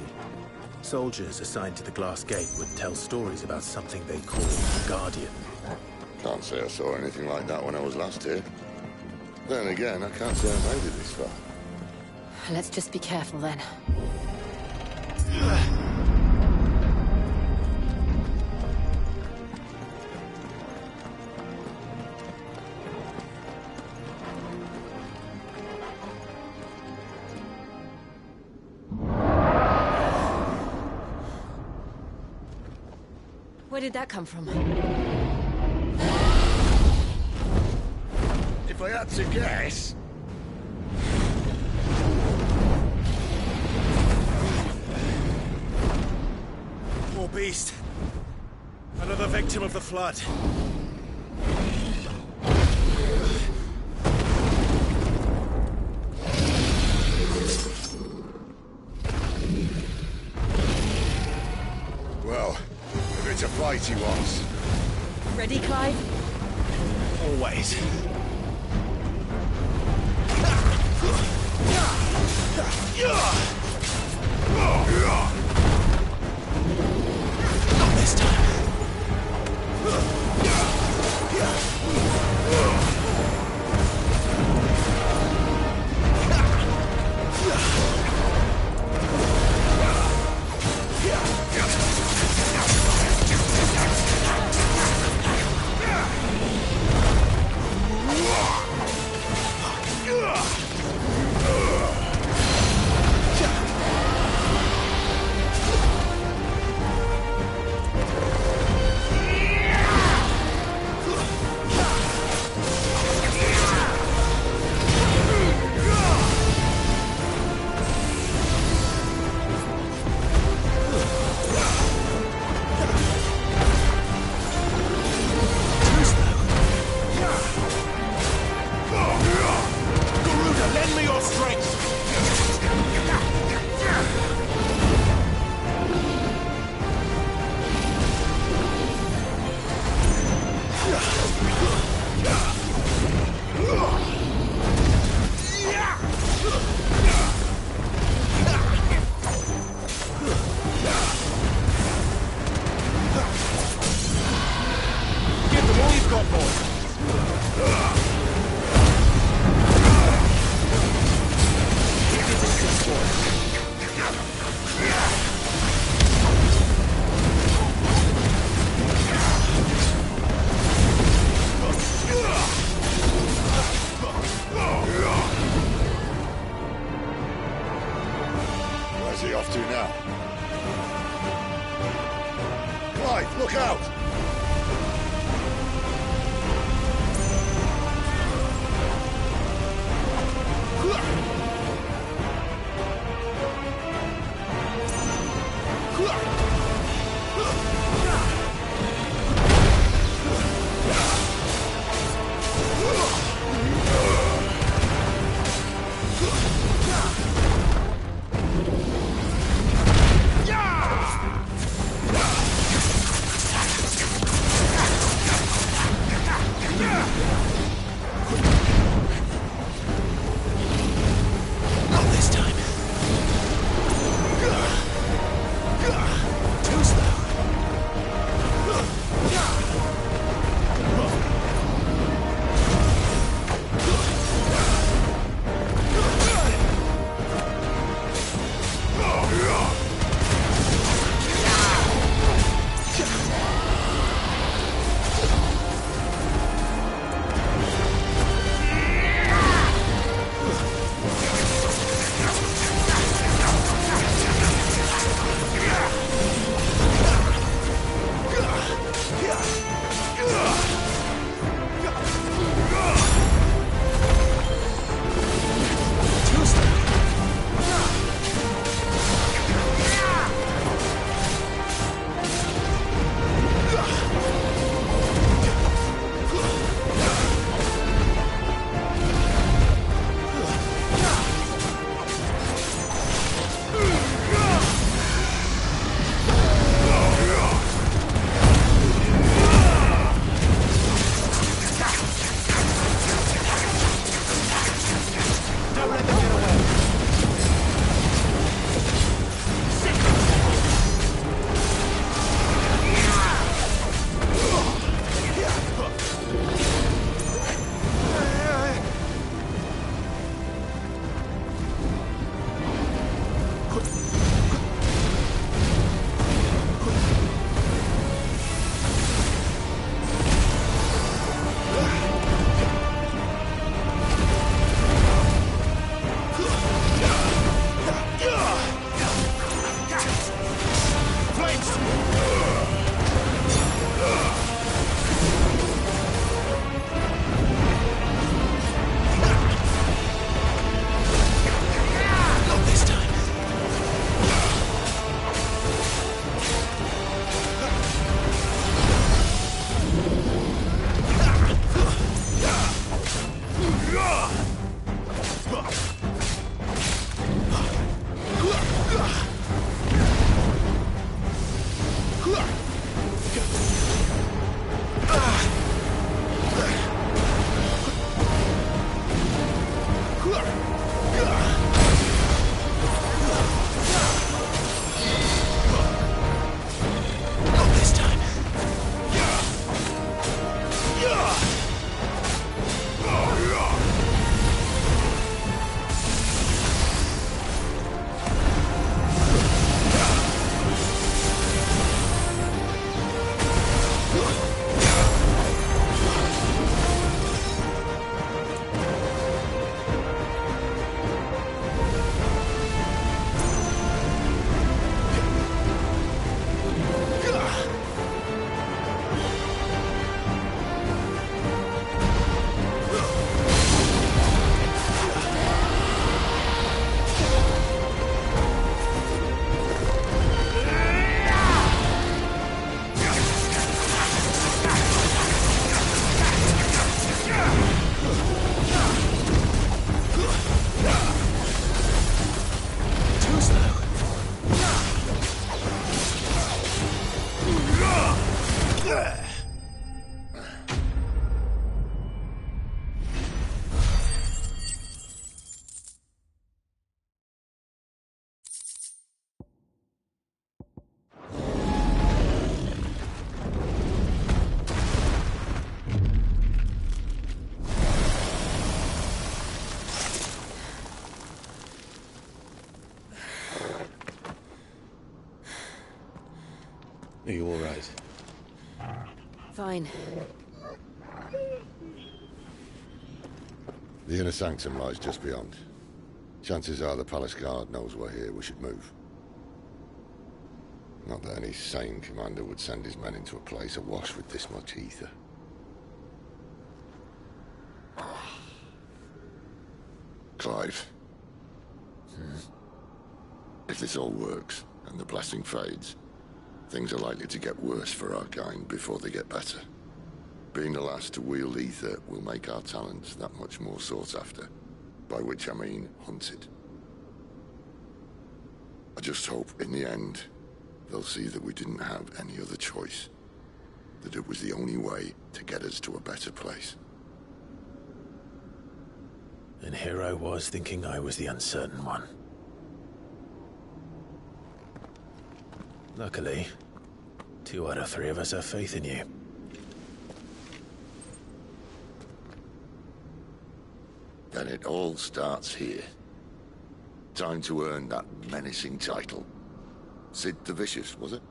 soldiers assigned to the Glass Gate would tell stories about something they called Guardian. Can't say I saw anything like that when I was last here. Then again, I can't say I made it this far. Let's just be careful then. Where did that come from? If I had to guess... Poor beast. Another victim of the flood. Well, if it's a fight he wants. Ready, Clive? Always. Not this time. Where's he off to now? Clive, look out! Are you all right? Fine. The inner sanctum lies just beyond. Chances are the palace guard knows we're here. We should move. Not that any sane commander would send his men into a place awash with this much ether. Clive. If this all works, and the blessing fades, things are likely to get worse for our kind before they get better. Being the last to wield ether will make our talents that much more sought after. By which I mean hunted. I just hope, in the end, they'll see that we didn't have any other choice. That it was the only way to get us to a better place. And here I was thinking I was the uncertain one. Luckily, 2 out of 3 of us have faith in you. Then it all starts here. Time to earn that menacing title. Sid the Vicious, was it?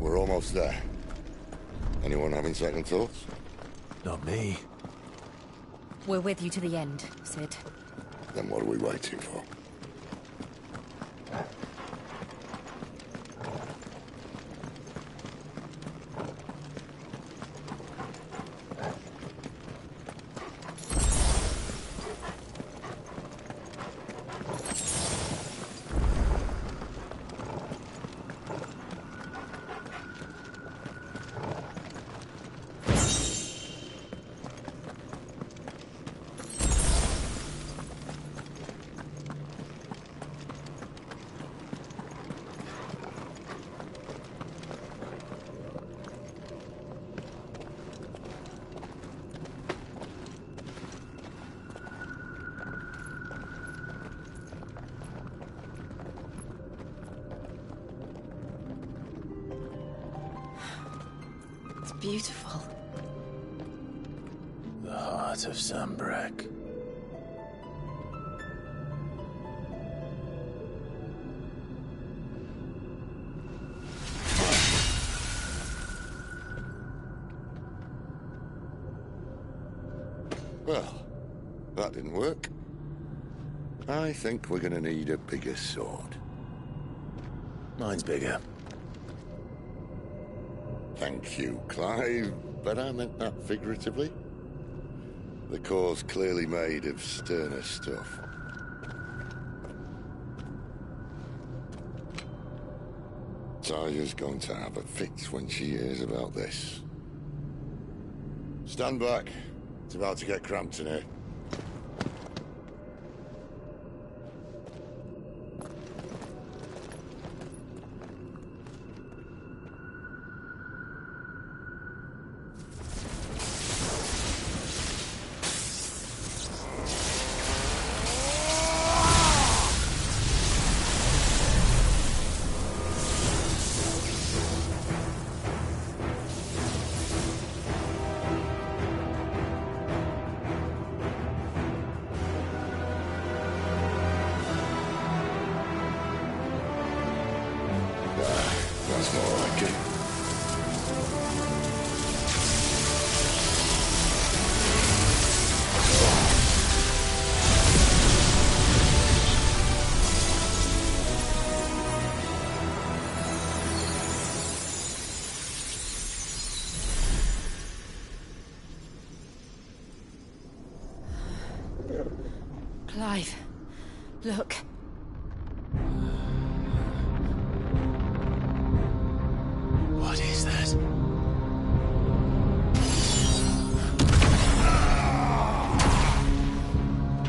We're almost there. Anyone having second thoughts? Not me. We're with you to the end, Sid. Then what are we waiting for? It's beautiful. The heart of Sambrek. Well, that didn't work. I think we're gonna need a bigger sword. Mine's bigger. Thank you, Clive, but I meant that figuratively. The core's clearly made of sterner stuff. Taya's going to have a fit when she hears about this. Stand back. It's about to get cramped in here. That's more like it. Clive, look. What is that?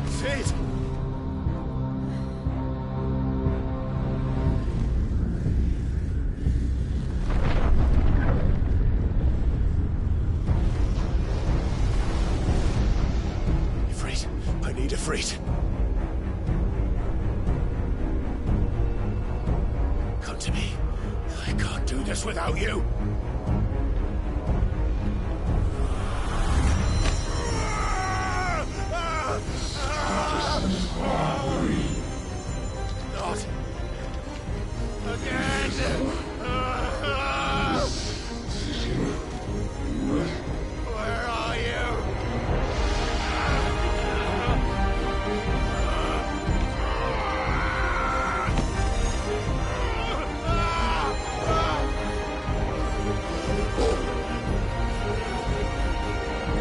Sid! need Ifrit. Come to me. I can't do this without you. Not again. Where are you?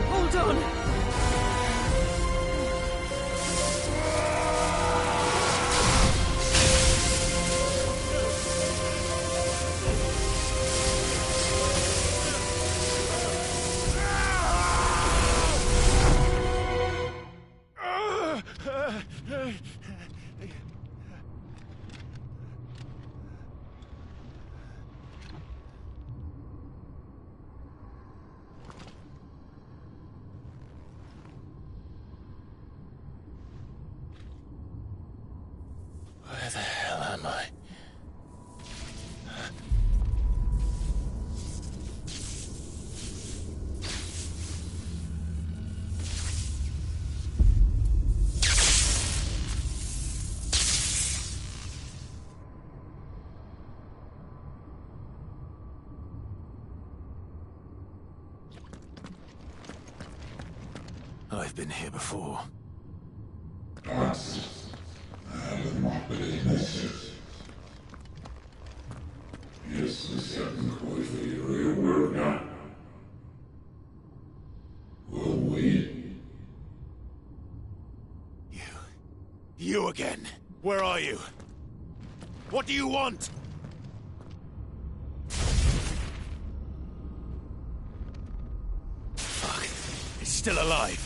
Hold on! Where the hell am I? I've been here before. You again. Where are you? What do you want? Fuck. It's still alive.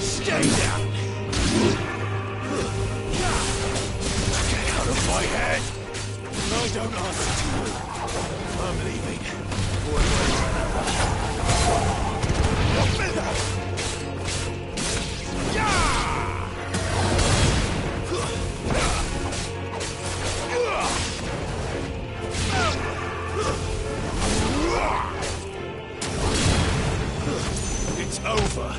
Stay down! Get out of my head! I don't answer to you. I'm leaving. One way or another. It's over.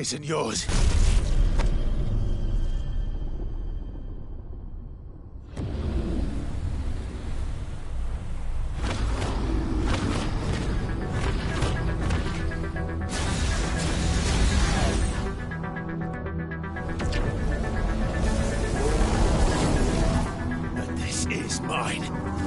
isn't yours. But this is mine.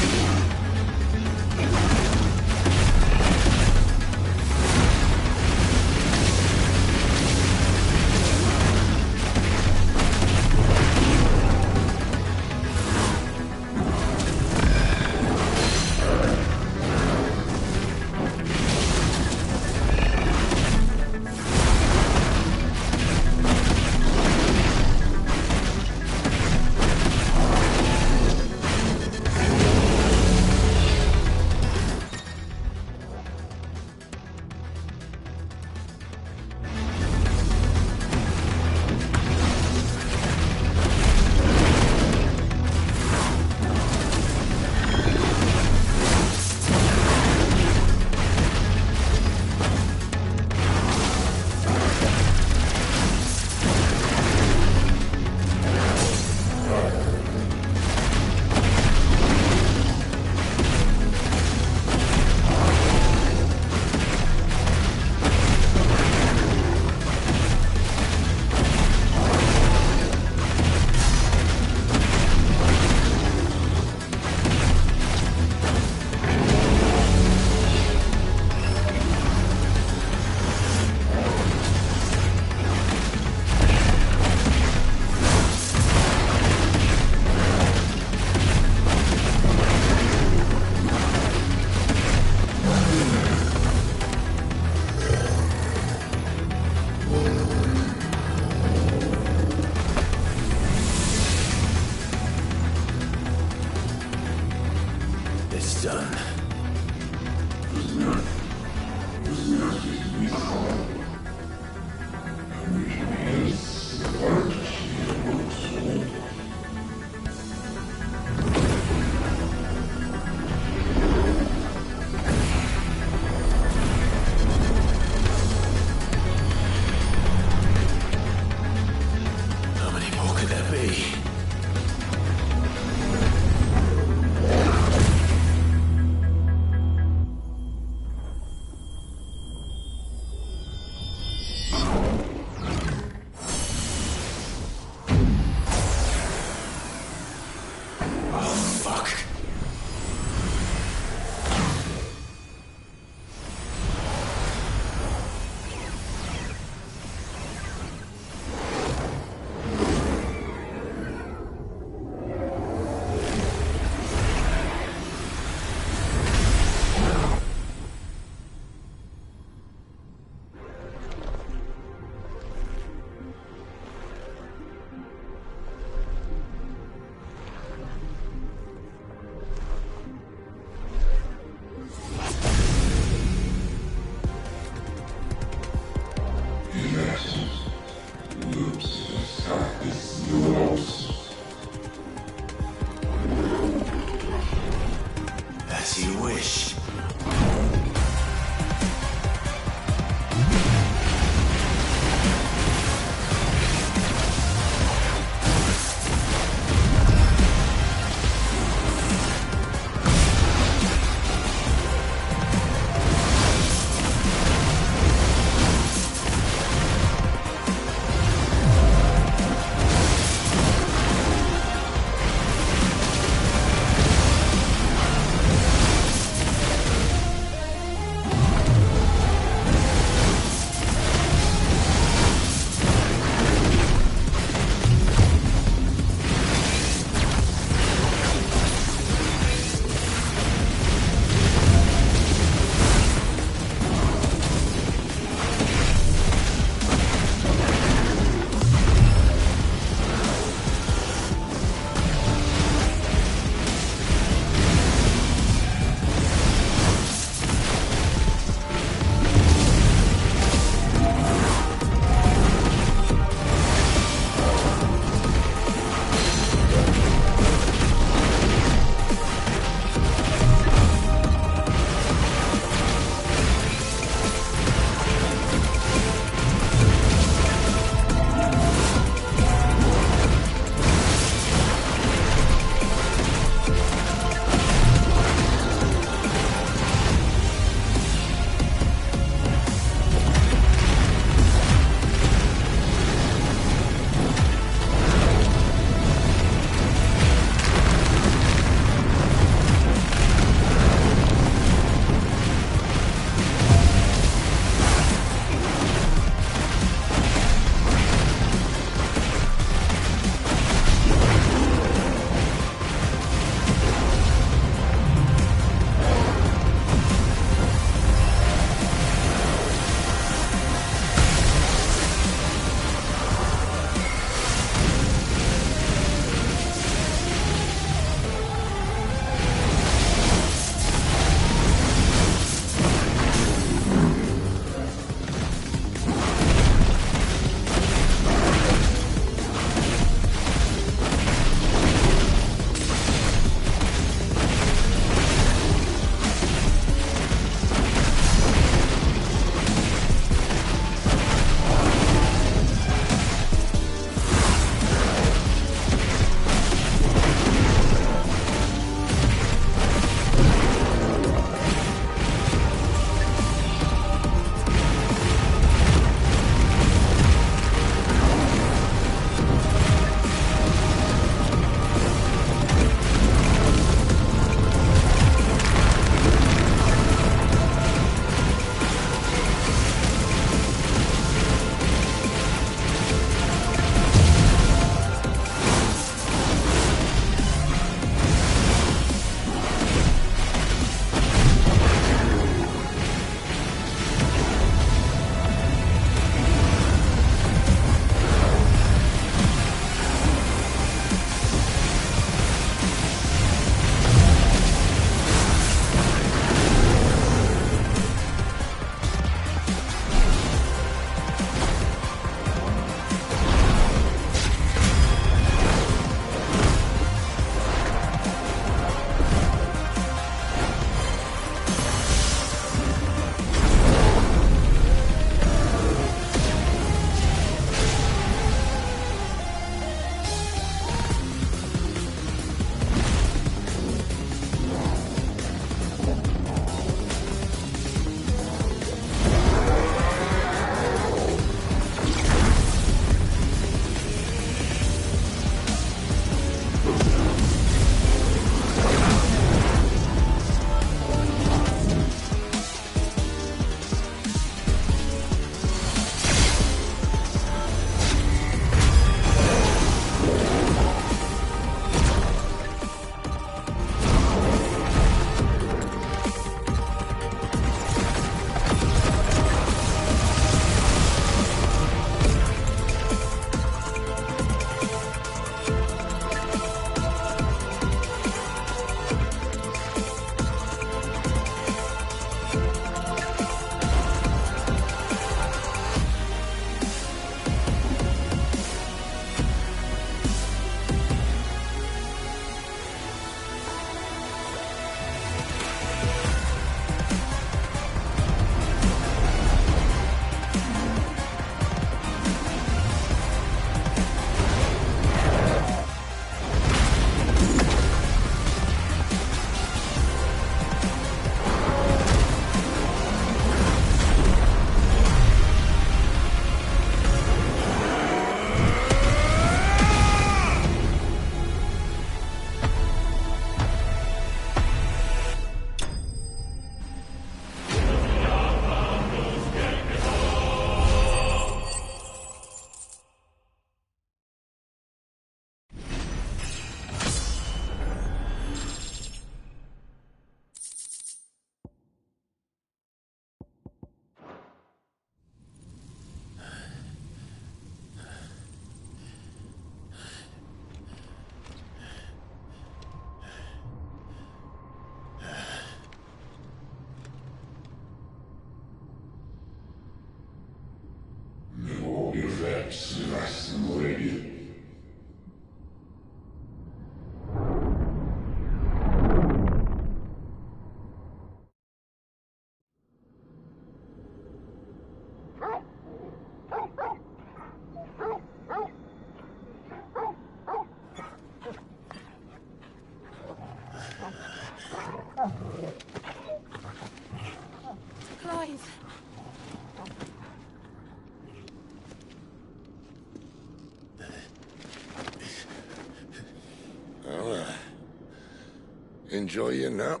Enjoy your nap?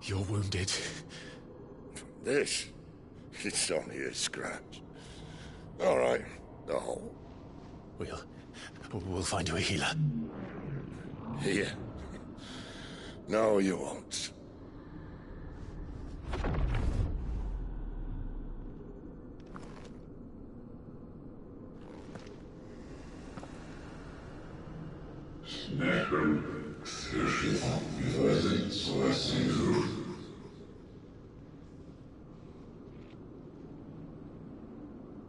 You're wounded. This? It's only a scratch. All right. Oh. We'll find you a healer. Here. No, you won't.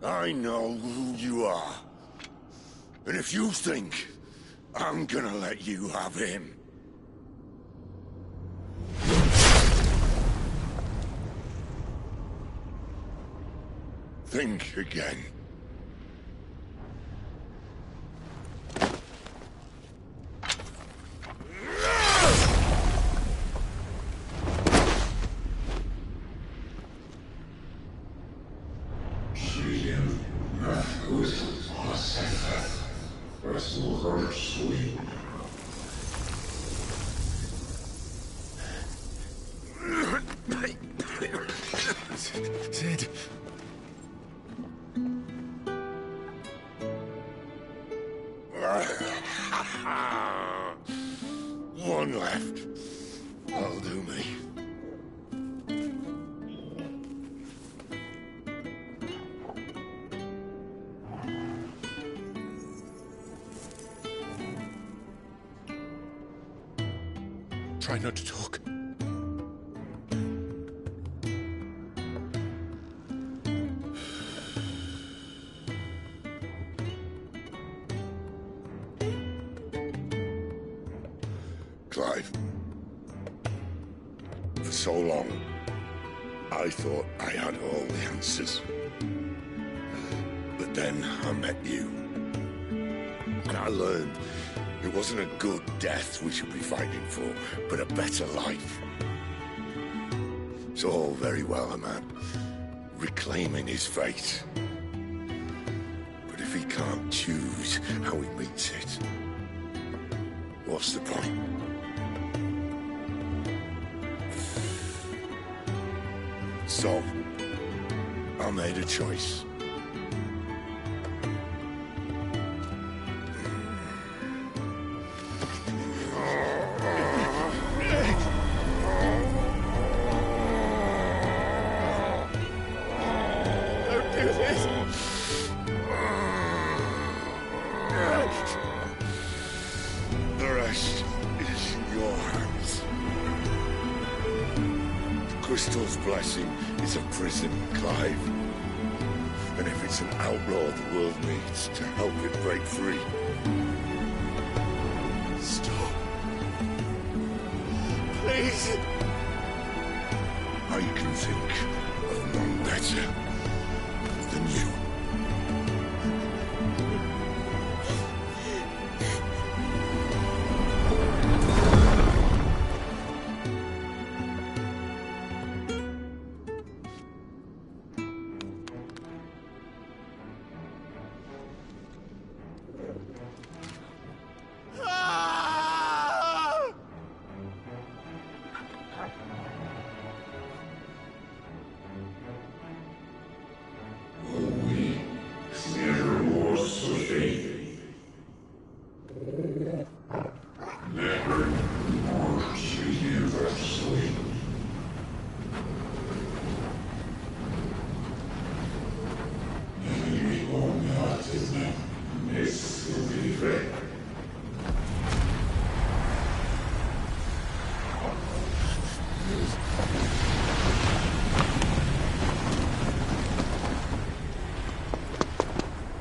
I know who you are. And if you think I'm gonna let you have him... think again. Sid. One left. That'll do me. Try not to talk. Clive. For so long, I thought I had all the answers. But then I met you. And I learned it wasn't a good death we should be fighting for, but a better life. It's all very well, a man reclaiming his fate. But if he can't choose how he meets it, what's the point? So, I made a choice. Don't do this! The rest is in your hands. The Crystal's blessing is a prison, Clive. And if it's an outlaw the world needs to help it break free. Stop. Please. I can think of none better than you.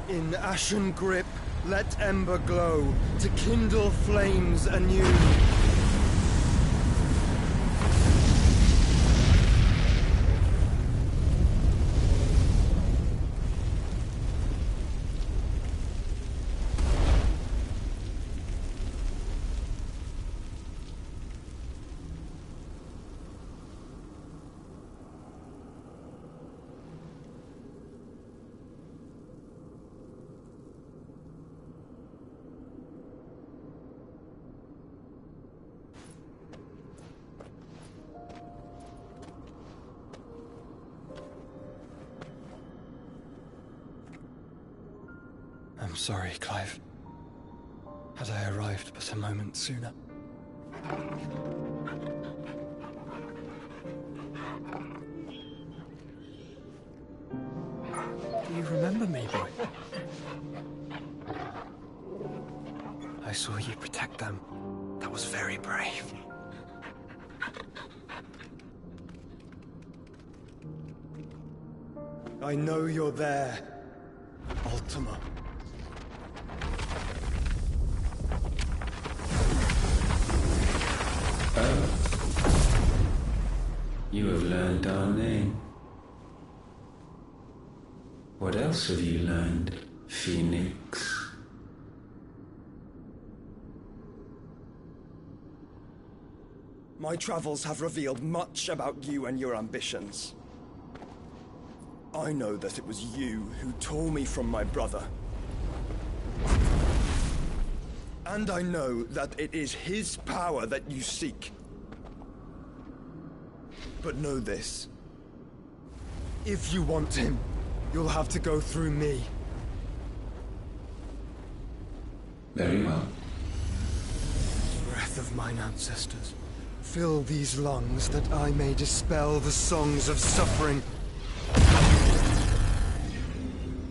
In ashen grip, let ember glow, to kindle flames anew. sorry, Clive. Had I arrived but a moment sooner. Do you remember me, boy? I saw you protect them. That was very brave. I know you're there, Ultima. You have learned our name. What else have you learned, Phoenix? My travels have revealed much about you and your ambitions. I know that it was you who tore me from my brother. And I know that it is his power that you seek. But know this. If you want him, you'll have to go through me. Very well. Breath of mine ancestors, fill these lungs that I may dispel the songs of suffering.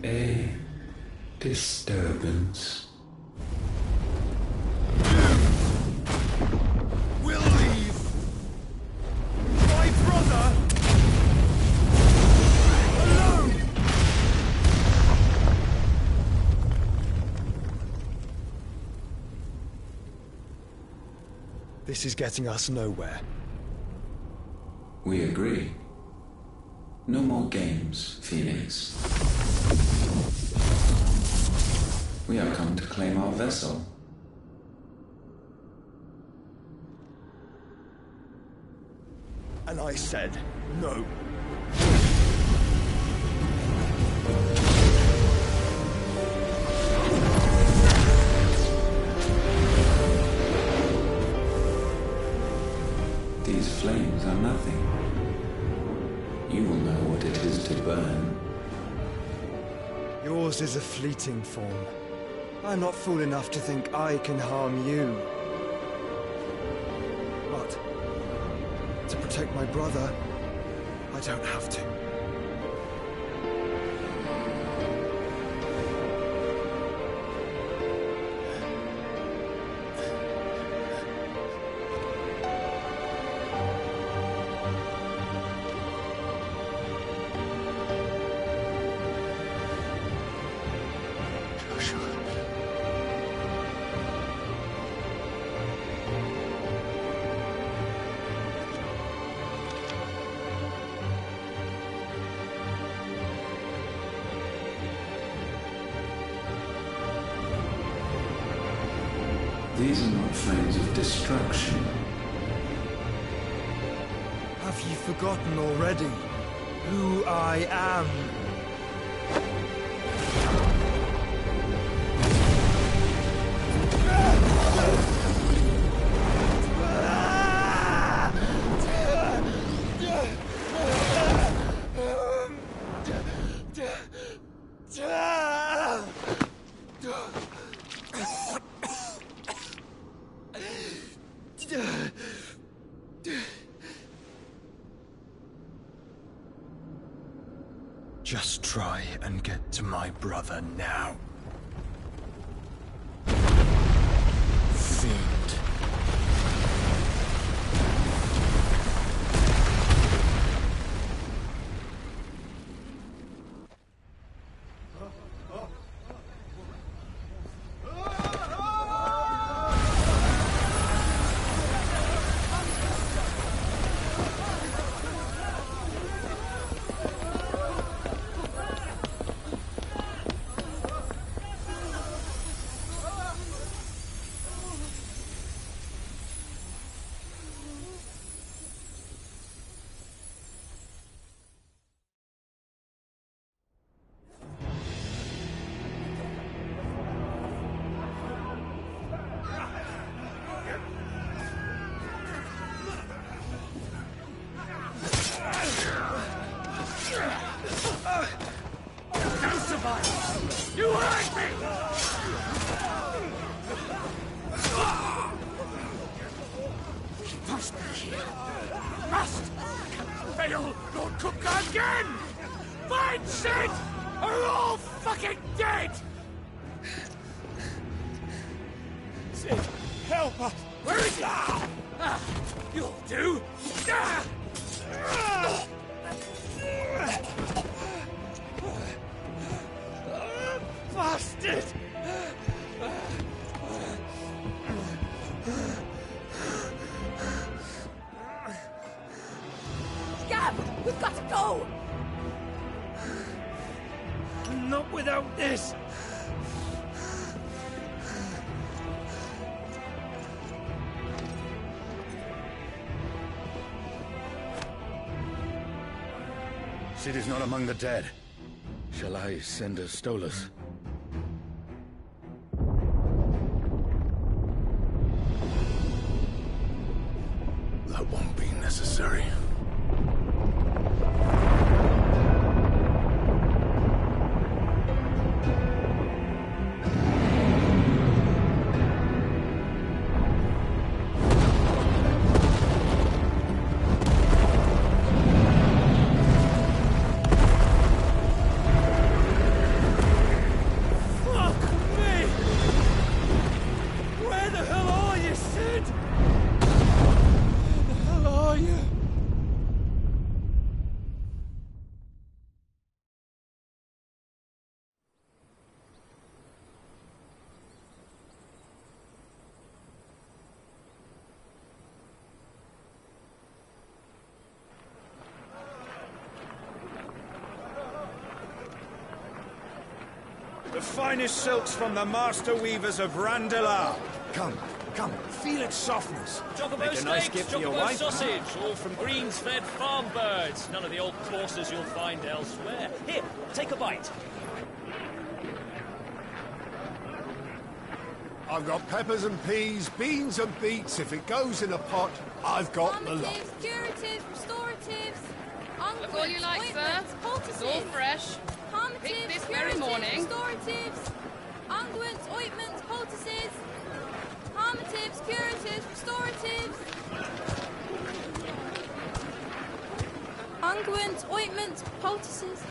A disturbance. We'll leave my brother alone. This is getting us nowhere. We agree. No more games, Phoenix. We have come to claim our vessel. And I said no. These flames are nothing. You will know what it is to burn. Yours is a fleeting form. I'm not fool enough to think I can harm you. But to protect my brother, I don't have to. These are not flames of destruction. Have you forgotten already who I am? Just try and get to my brother now. Fiend. fail, Lord Cookgar again! Find Sid! Or we're all fucking dead! Sid, help us! Where is he? You'll do! Bastard! Gab, we've got to go! Not without this! Sid is not among the dead. Shall I send a Stolas? That won't be necessary. The finest silks from the master weavers of Randalar. Come, come, feel its softness. Chocobo Make a nice steaks, gift for your chocobo wife. sausage, all from greens-fed farm birds. None of the old courses you'll find elsewhere. Here, take a bite. I've got peppers and peas, beans and beets. If it goes in a pot, I've got the lot. Curatives, restoratives, Look all you like, sir. It's all fresh. Picked this very morning. Restoratives, unguents, ointments, poultices, harmatives, curatives, restoratives, unguents, ointments, poultices.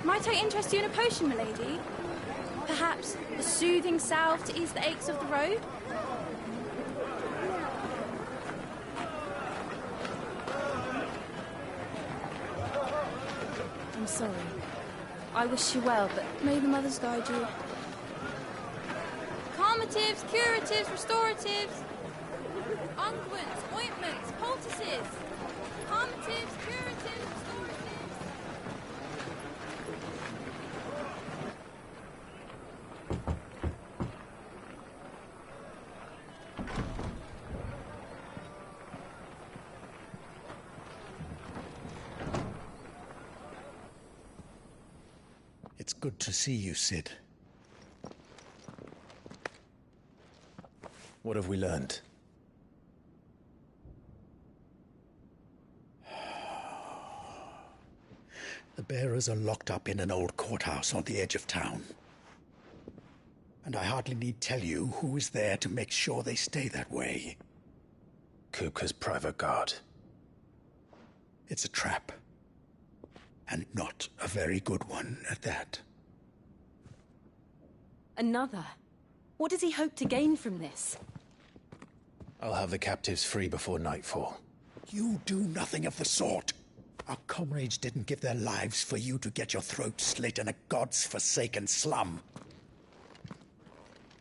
Might I interest you in a potion, milady? Perhaps a soothing salve to ease the aches of the road? I'm sorry. I wish you well, but may the mothers guide you. Calmatives, curatives, restoratives, unguents, ointments, poultices, calmatives, curatives, restoratives. It's good to see you, Sid. What have we learned? The bearers are locked up in an old courthouse on the edge of town. And I hardly need tell you who is there to make sure they stay that way. Kupka's private guard. It's a trap. And not a very good one at that. Another? What does he hope to gain from this? I'll have the captives free before nightfall. You do nothing of the sort. Our comrades didn't give their lives for you to get your throat slit in a god's forsaken slum.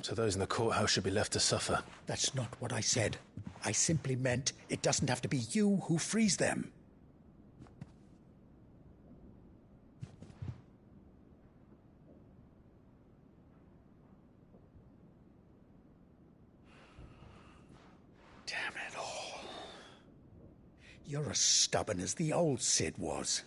So those in the courthouse should be left to suffer. That's not what I said. I simply meant it doesn't have to be you who frees them. Damn it all. You're as stubborn as the old Sid was.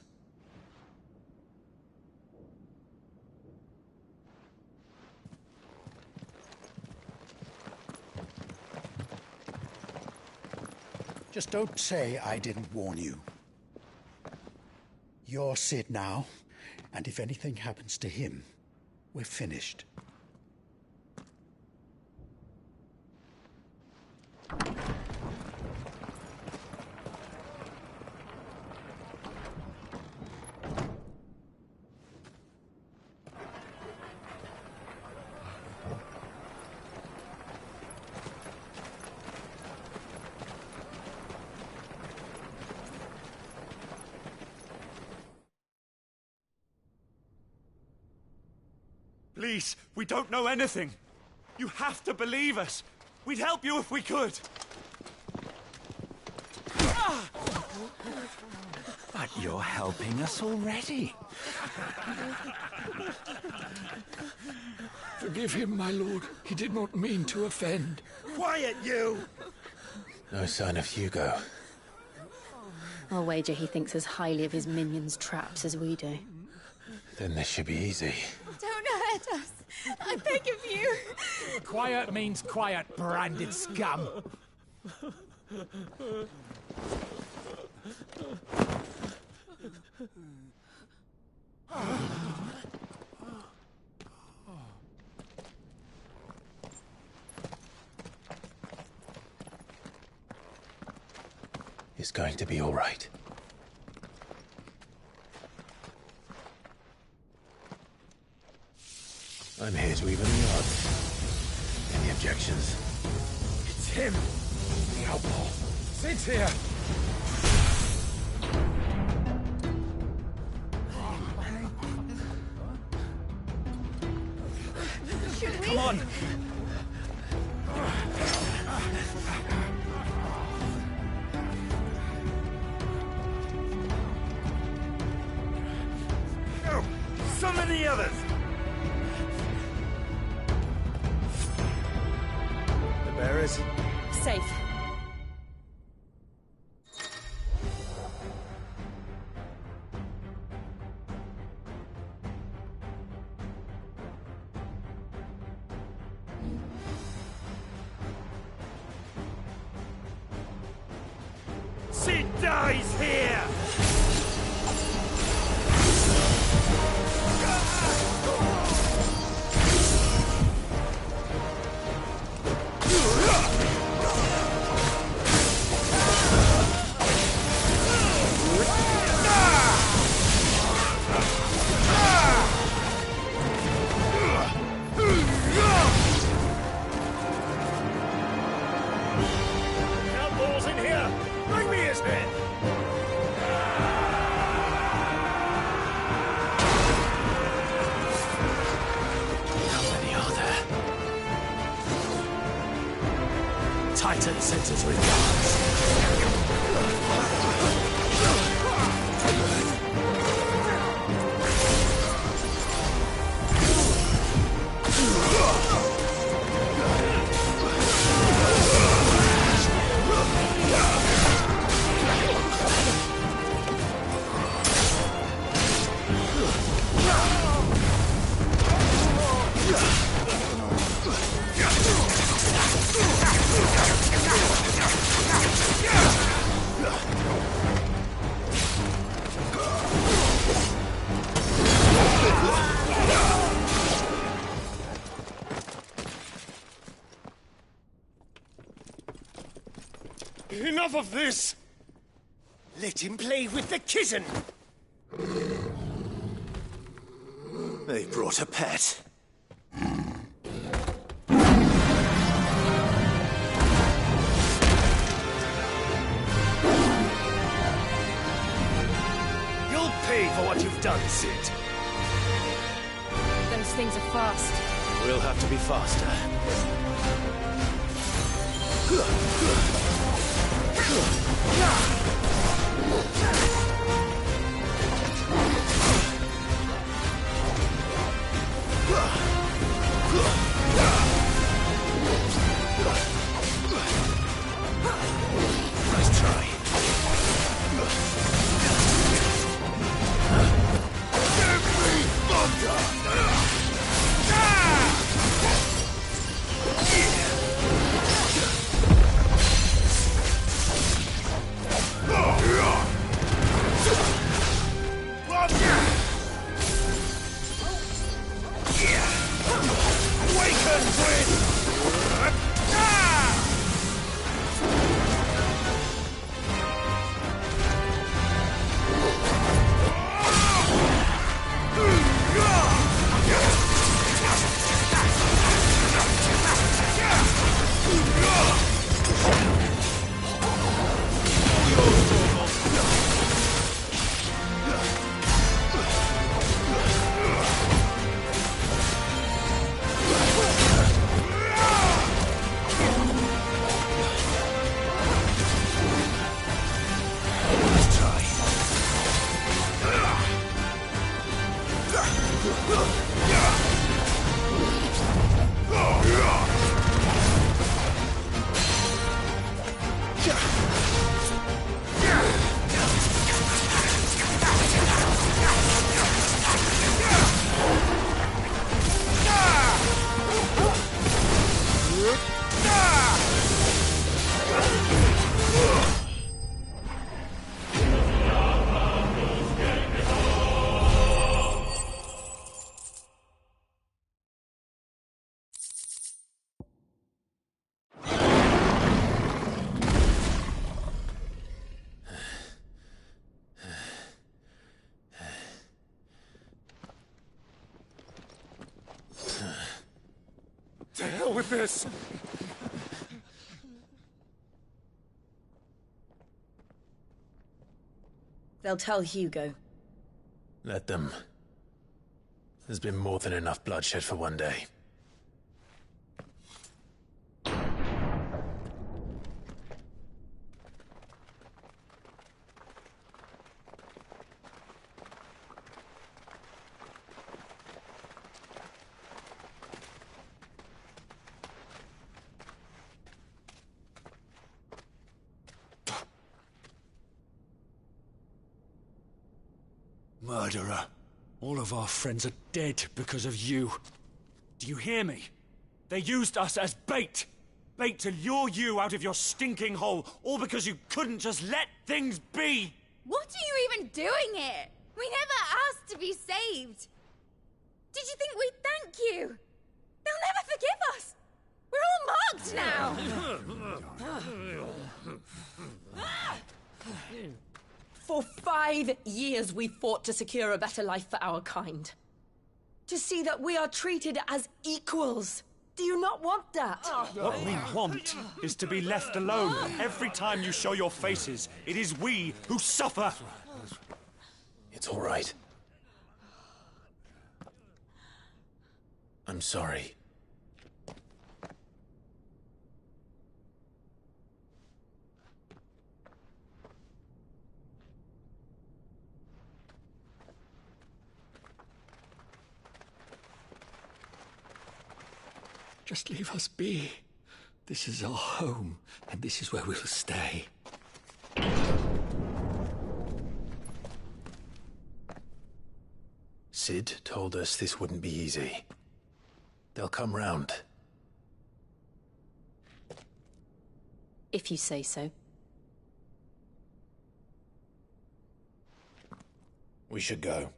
Just don't say I didn't warn you. You're Sid now, and if anything happens to him, we're finished. Please, we don't know anything. You have to believe us. We'd help you if we could. But you're helping us already. Forgive him, my lord. He did not mean to offend. Quiet, you! No sign of Hugo. I'll wager he thinks as highly of his minions' traps as we do. Then this should be easy. Don't hurt us. I beg of you. Quiet means quiet, branded scum. It's going to be all right. I'm here to even the odds. Any objections? It's him! The outlaw! Sit here! Should we? Come on! Go! Summon the others! The bearers? Safe. She dies here! Outlaws in here! Bring me his head! How many are there? Titan sends his regards. Enough of this! Let him play with the kitten! They brought a pet. You'll pay for what you've done, Sid. Those things are fast. We'll have to be faster. Nice try. Give me thunder! with this! They'll tell Hugo. Let them. There's been more than enough bloodshed for one day. Murderer. All of our friends are dead because of you. Do you hear me? They used us as bait. Bait to lure you out of your stinking hole, all because you couldn't just let things be. What are you even doing here? We never asked to be saved. Did you think we'd thank you? They'll never forgive us. We're all marked now. For 5 years we fought to secure a better life for our kind. To see that we are treated as equals. Do you not want that? What we want is to be left alone. Every time you show your faces, it is we who suffer. It's all right. I'm sorry. Just leave us be. This is our home, and this is where we'll stay. Sid told us this wouldn't be easy. They'll come round. If you say so. We should go.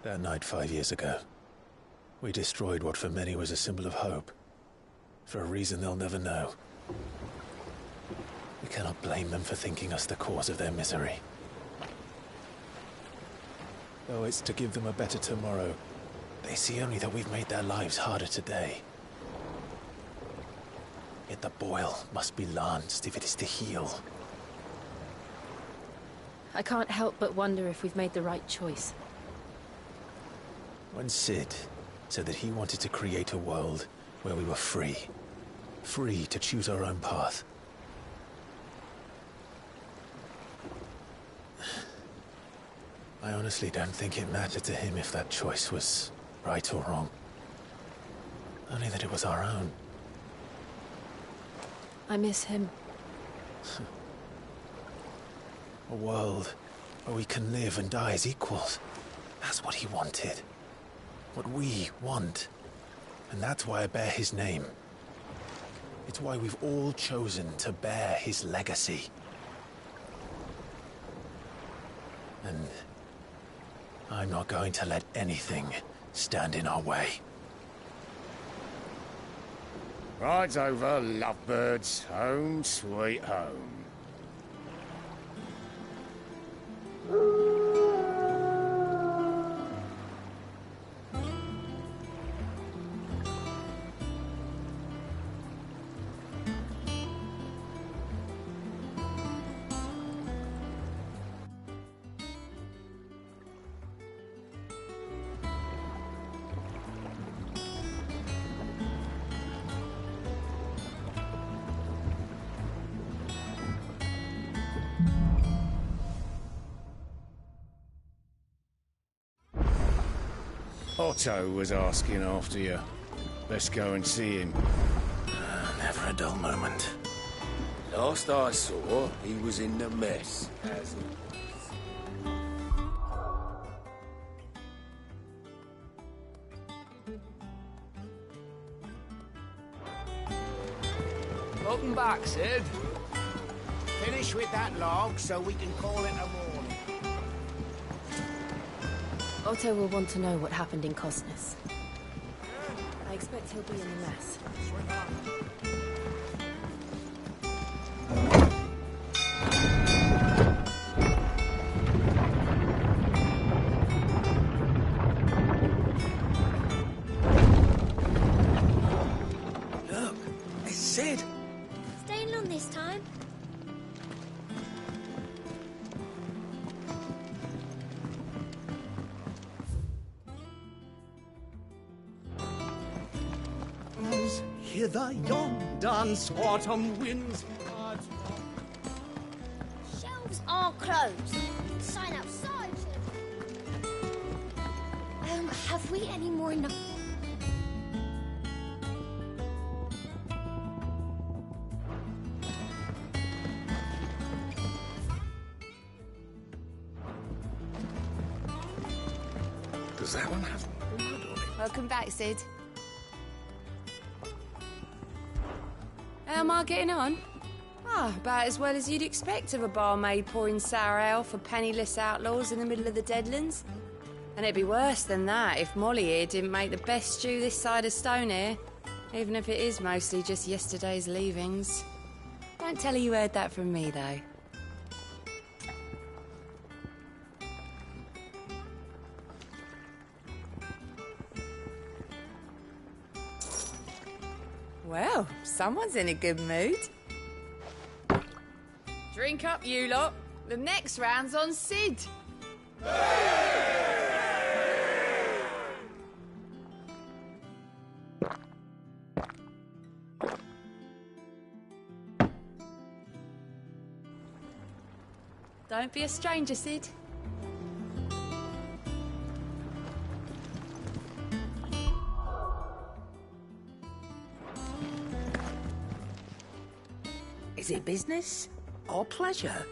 That night 5 years ago, we destroyed what for many was a symbol of hope. For a reason they'll never know. We cannot blame them for thinking us the cause of their misery. Though it's to give them a better tomorrow, they see only that we've made their lives harder today. Yet the boil must be lanced if it is to heal. I can't help but wonder if we've made the right choice. When Sid said that he wanted to create a world where we were free. Free to choose our own path. I honestly don't think it mattered to him if that choice was right or wrong. Only that it was our own. I miss him. A world where we can live and die as equals. That's what he wanted. What we want. And that's why I bear his name. It's why we've all chosen to bear his legacy. And I'm not going to let anything stand in our way. Rides over, lovebirds. Home, sweet home. Otto was asking after you. Let's go and see him. Never a dull moment. Last I saw, he was in the mess, as Welcome back, Sid. Finish with that log so we can call it a morning. Otto will want to know what happened in Cosnus. I expect he'll be in the mess. Look, it's Sid. Staying long this time? As hither yon dance autumn winds. Shelves are closed. Sign outside. Have we any more enough? Does that one have blood on it? Welcome back, Sid. How am I getting on? About as well as you'd expect of a barmaid pouring sour ale for penniless outlaws in the middle of the Deadlands. And it'd be worse than that if Molly here didn't make the best stew this side of Stone, even if it is mostly just yesterday's leavings. Don't tell her you heard that from me, though. Well, someone's in a good mood. Drink up, you lot. The next round's on Sid. Don't be a stranger, Sid. Is it business or pleasure?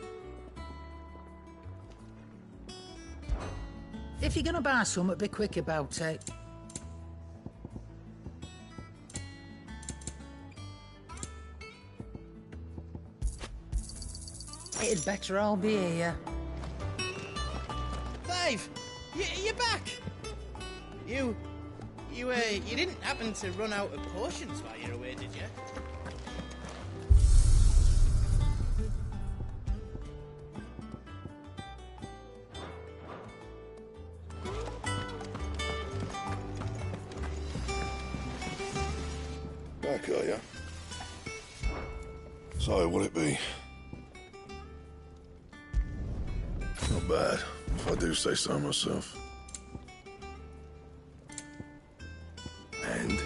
If you're gonna buy something, be quick about it. It'd better all be here. Clive, you're back. You didn't happen to run out of potions while you're away, did you? Back, are ya? So, what'll it be? Not bad, if I do say so myself. And?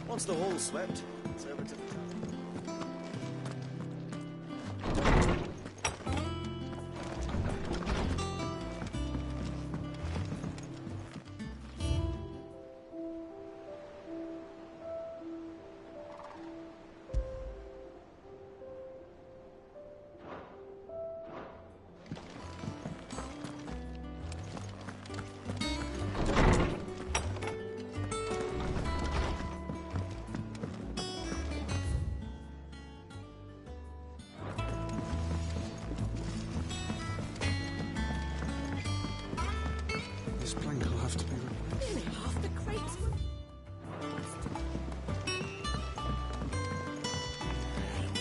Once the hall's swept, it's over to the top. This plank will have to be replaced. Nearly half the crates were...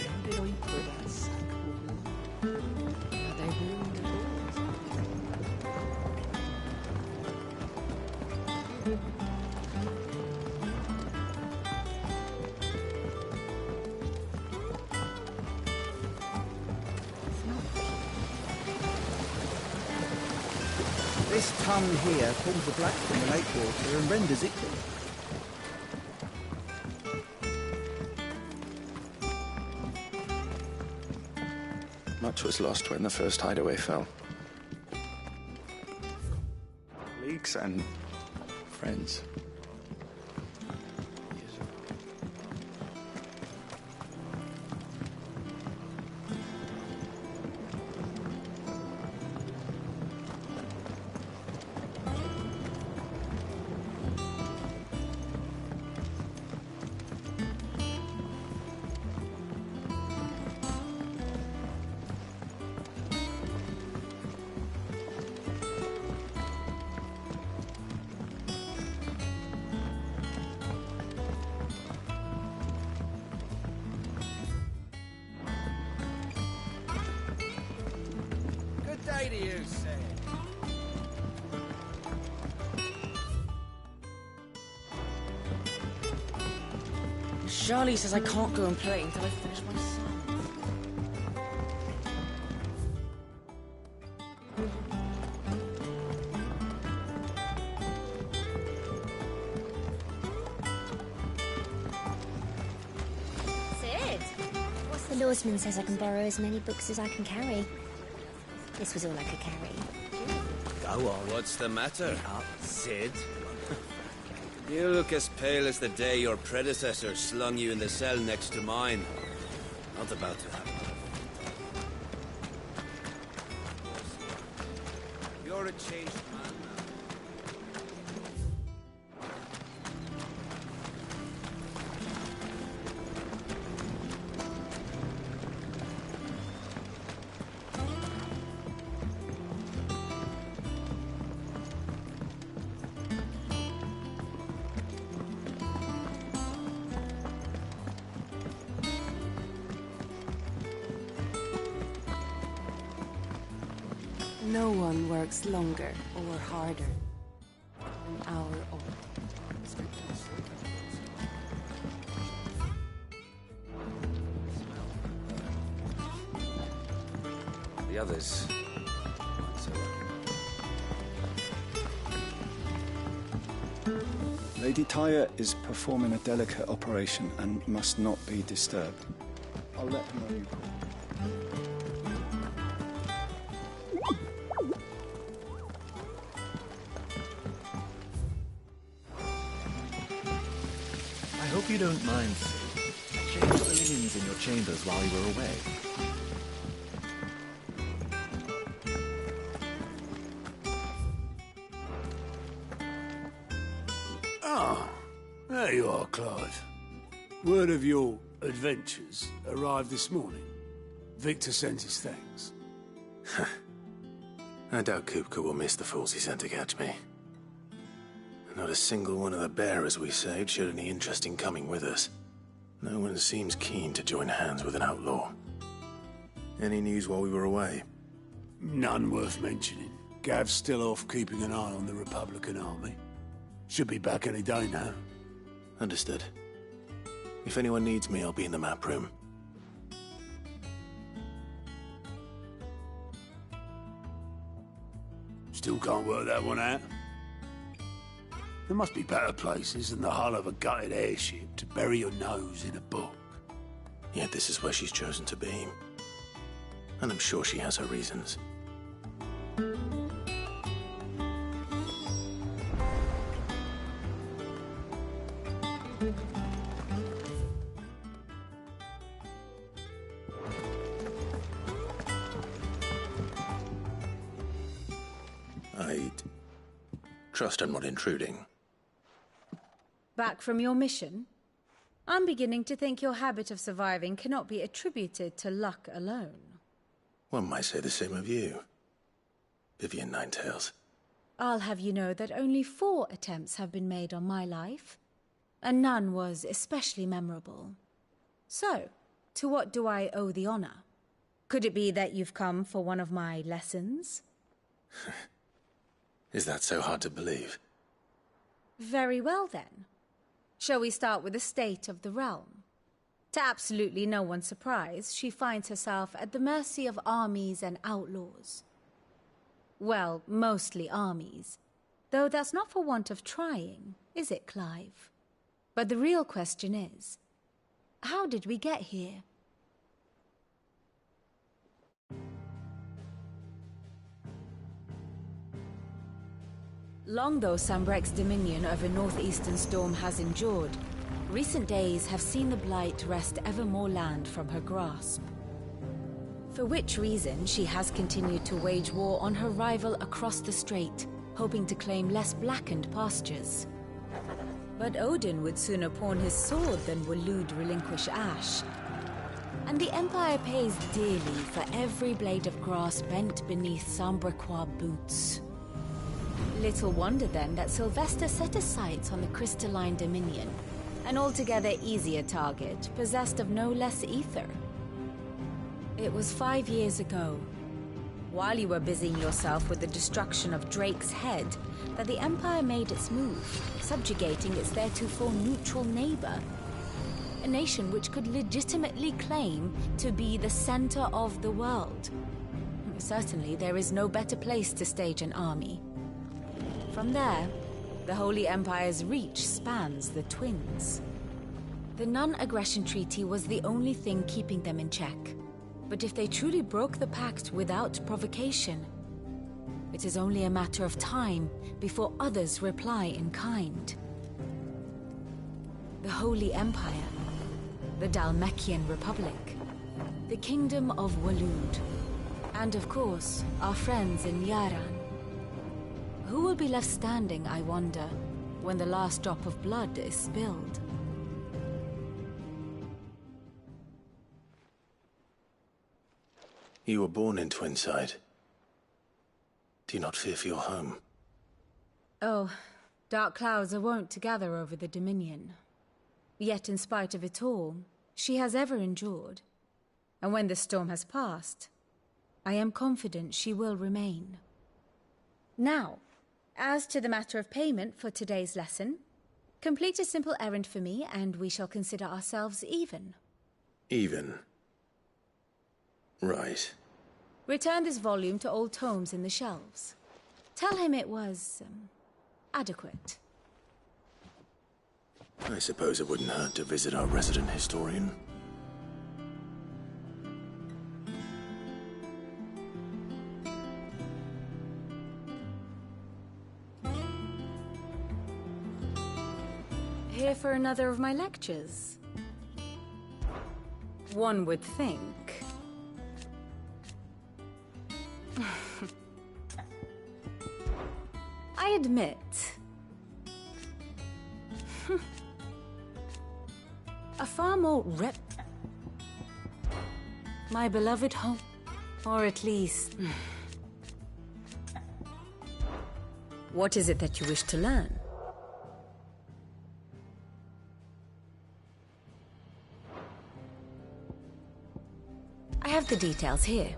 When did I put that sack of wood? They ruined the doors. This tongue here pulls the black from the lake water and renders it clean. Much much was lost when the first hideaway fell. Colleagues and friends. Good day to you, Sid. Charlie says I can't go and play until I finish my song. Sid! The lawsman says I can borrow as many books as I can carry. This was all I could carry. Go on. What's the matter, Sid? You look as pale as the day your predecessor slung you in the cell next to mine. Not about to happen. You're a changed man now. No one works longer or harder than our old. The others. Lady Tyre is performing a delicate operation and must not be disturbed. I'll let her know you called. I hope you don't mind, Sid. I changed the linens in your chambers while you were away. Ah, there you are, Clive. Word of your adventures arrived this morning. Victor sent his thanks. I doubt Kupka will miss the fools he sent to catch me. Not a single one of the bearers we saved showed any interest in coming with us. No one seems keen to join hands with an outlaw. Any news while we were away? None worth mentioning. Gav's still off keeping an eye on the Republican army. Should be back any day now. Understood. If anyone needs me, I'll be in the map room. Still can't work that one out. There must be better places than the hull of a gutted airship to bury your nose in a book. Yet this is where she's chosen to be. And I'm sure she has her reasons. I'd trust I'm not intruding. Back from your mission? I'm beginning to think your habit of surviving cannot be attributed to luck alone. One might say the same of you, Vivian Ninetails. I'll have you know that only 4 attempts have been made on my life, and none was especially memorable. So, to what do I owe the honor? Could it be that you've come for one of my lessons? Is that so hard to believe? Very well, then. Shall we start with the state of the realm? To absolutely no one's surprise, she finds herself at the mercy of armies and outlaws. Well, mostly armies. Though that's not for want of trying, is it, Clive? But the real question is, how did we get here? Long though Sambrek's dominion over northeastern Storm has endured, recent days have seen the Blight wrest ever more land from her grasp. For which reason she has continued to wage war on her rival across the strait, hoping to claim less blackened pastures. But Odin would sooner pawn his sword than Waloed relinquish Ash. And the Empire pays dearly for every blade of grass bent beneath Sambrequois boots. Little wonder then that Sylvester set his sights on the crystalline dominion, an altogether easier target, possessed of no less ether. It was 5 years ago, while you were busying yourself with the destruction of Drake's head, that the Empire made its move, subjugating its theretofore neutral neighbor. A nation which could legitimately claim to be the center of the world. Certainly, there is no better place to stage an army. From there, the Holy Empire's reach spans the Twins. The non-aggression treaty was the only thing keeping them in check. But if they truly broke the pact without provocation, it is only a matter of time before others reply in kind. The Holy Empire, the Dhalmekian Republic, the Kingdom of Waloed, and of course, our friends in Yaran. Who will be left standing, I wonder, when the last drop of blood is spilled? You were born in Twinside. Do you not fear for your home? Oh, dark clouds are wont to gather over the Dominion. Yet in spite of it all, she has ever endured. And when the storm has passed, I am confident she will remain. Now, as to the matter of payment for today's lesson, complete a simple errand for me and we shall consider ourselves even. Even? Right. Return this volume to old tomes in the shelves. Tell him it was, adequate. I suppose it wouldn't hurt to visit our resident historian. Here for another of my lectures? One would think. I admit. A far more my beloved home. Or at least... What is it that you wish to learn? I have the details here.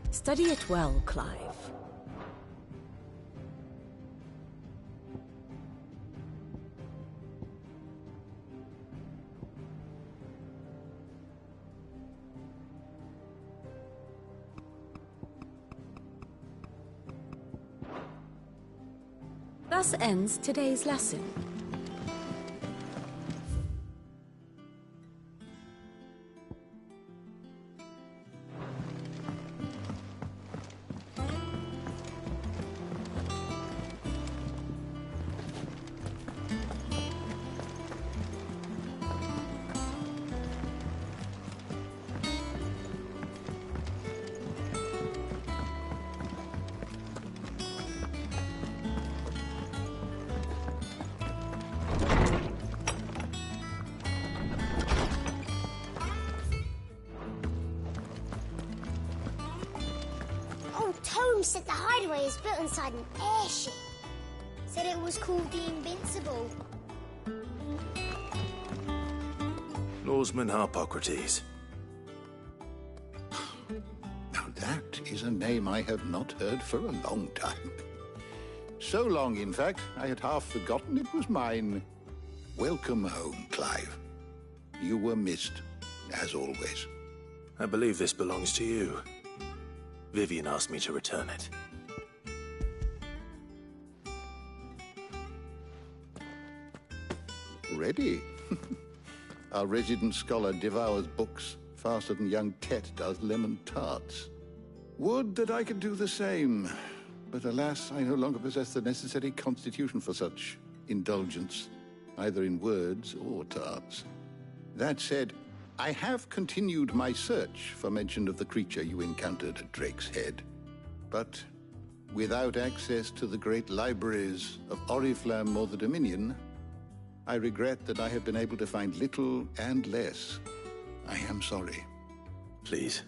Study it well, Clive. Thus ends today's lesson. Tome said the hideaway is built inside an airship. Said it was called the Invincible. Norseman Harpocrates. Now that is a name I have not heard for a long time. So long, in fact, I had half forgotten it was mine. Welcome home, Clive. You were missed, as always. I believe this belongs to you. Vivian asked me to return it. Ready? Our resident scholar devours books faster than young Tet does lemon tarts. Would that I could do the same. But alas, I no longer possess the necessary constitution for such indulgence, either in words or tarts. That said, I have continued my search for mention of the creature you encountered at Drake's Head. But without access to the great libraries of Oriflamme or the Dominion, I regret that I have been able to find little and less. I am sorry. Please,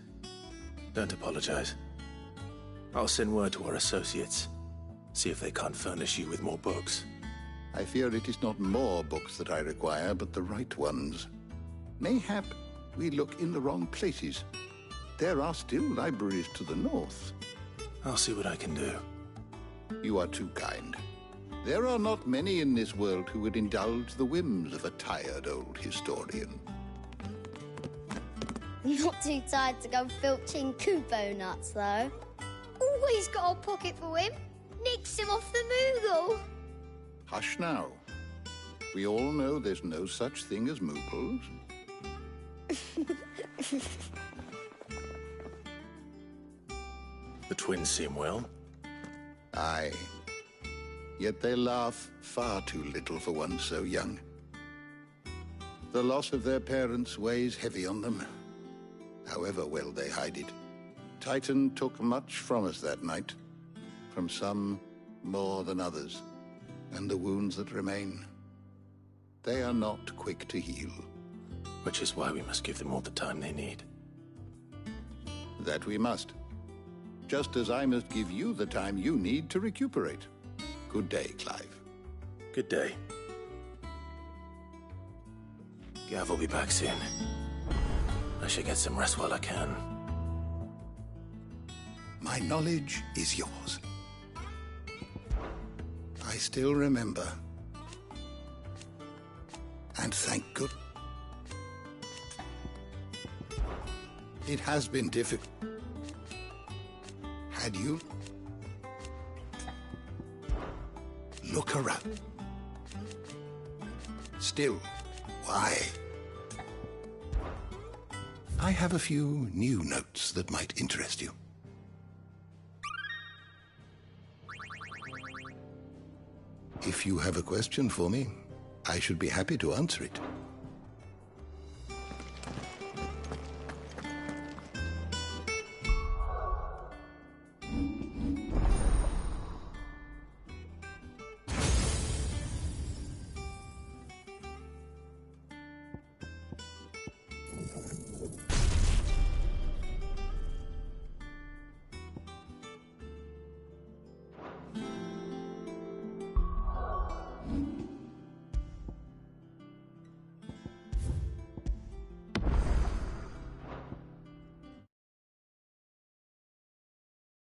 don't apologize. I'll send word to our associates. See if they can't furnish you with more books. I fear it is not more books that I require, but the right ones. Mayhap we look in the wrong places. There are still libraries to the north. I'll see what I can do. You are too kind. There are not many in this world who would indulge the whims of a tired old historian. Not too tired to go filching Kupo nuts, though. Always got a pocket for him. Nicks him off the Moogle. Hush now. We all know there's no such thing as Moogles. The twins seem well. Aye. Yet they laugh far too little for one so young. The loss of their parents weighs heavy on them, however well they hide it. Titan took much from us that night, from some more than others, and the wounds that remain, they are not quick to heal. Which is why we must give them all the time they need. That we must. Just as I must give you the time you need to recuperate. Good day, Clive. Good day. Gav will be back soon. I should get some rest while I can. My knowledge is yours. I still remember. And thank good. It has been difficult. Had you? Look around. Still, why? I have a few new notes that might interest you. If you have a question for me, I should be happy to answer it.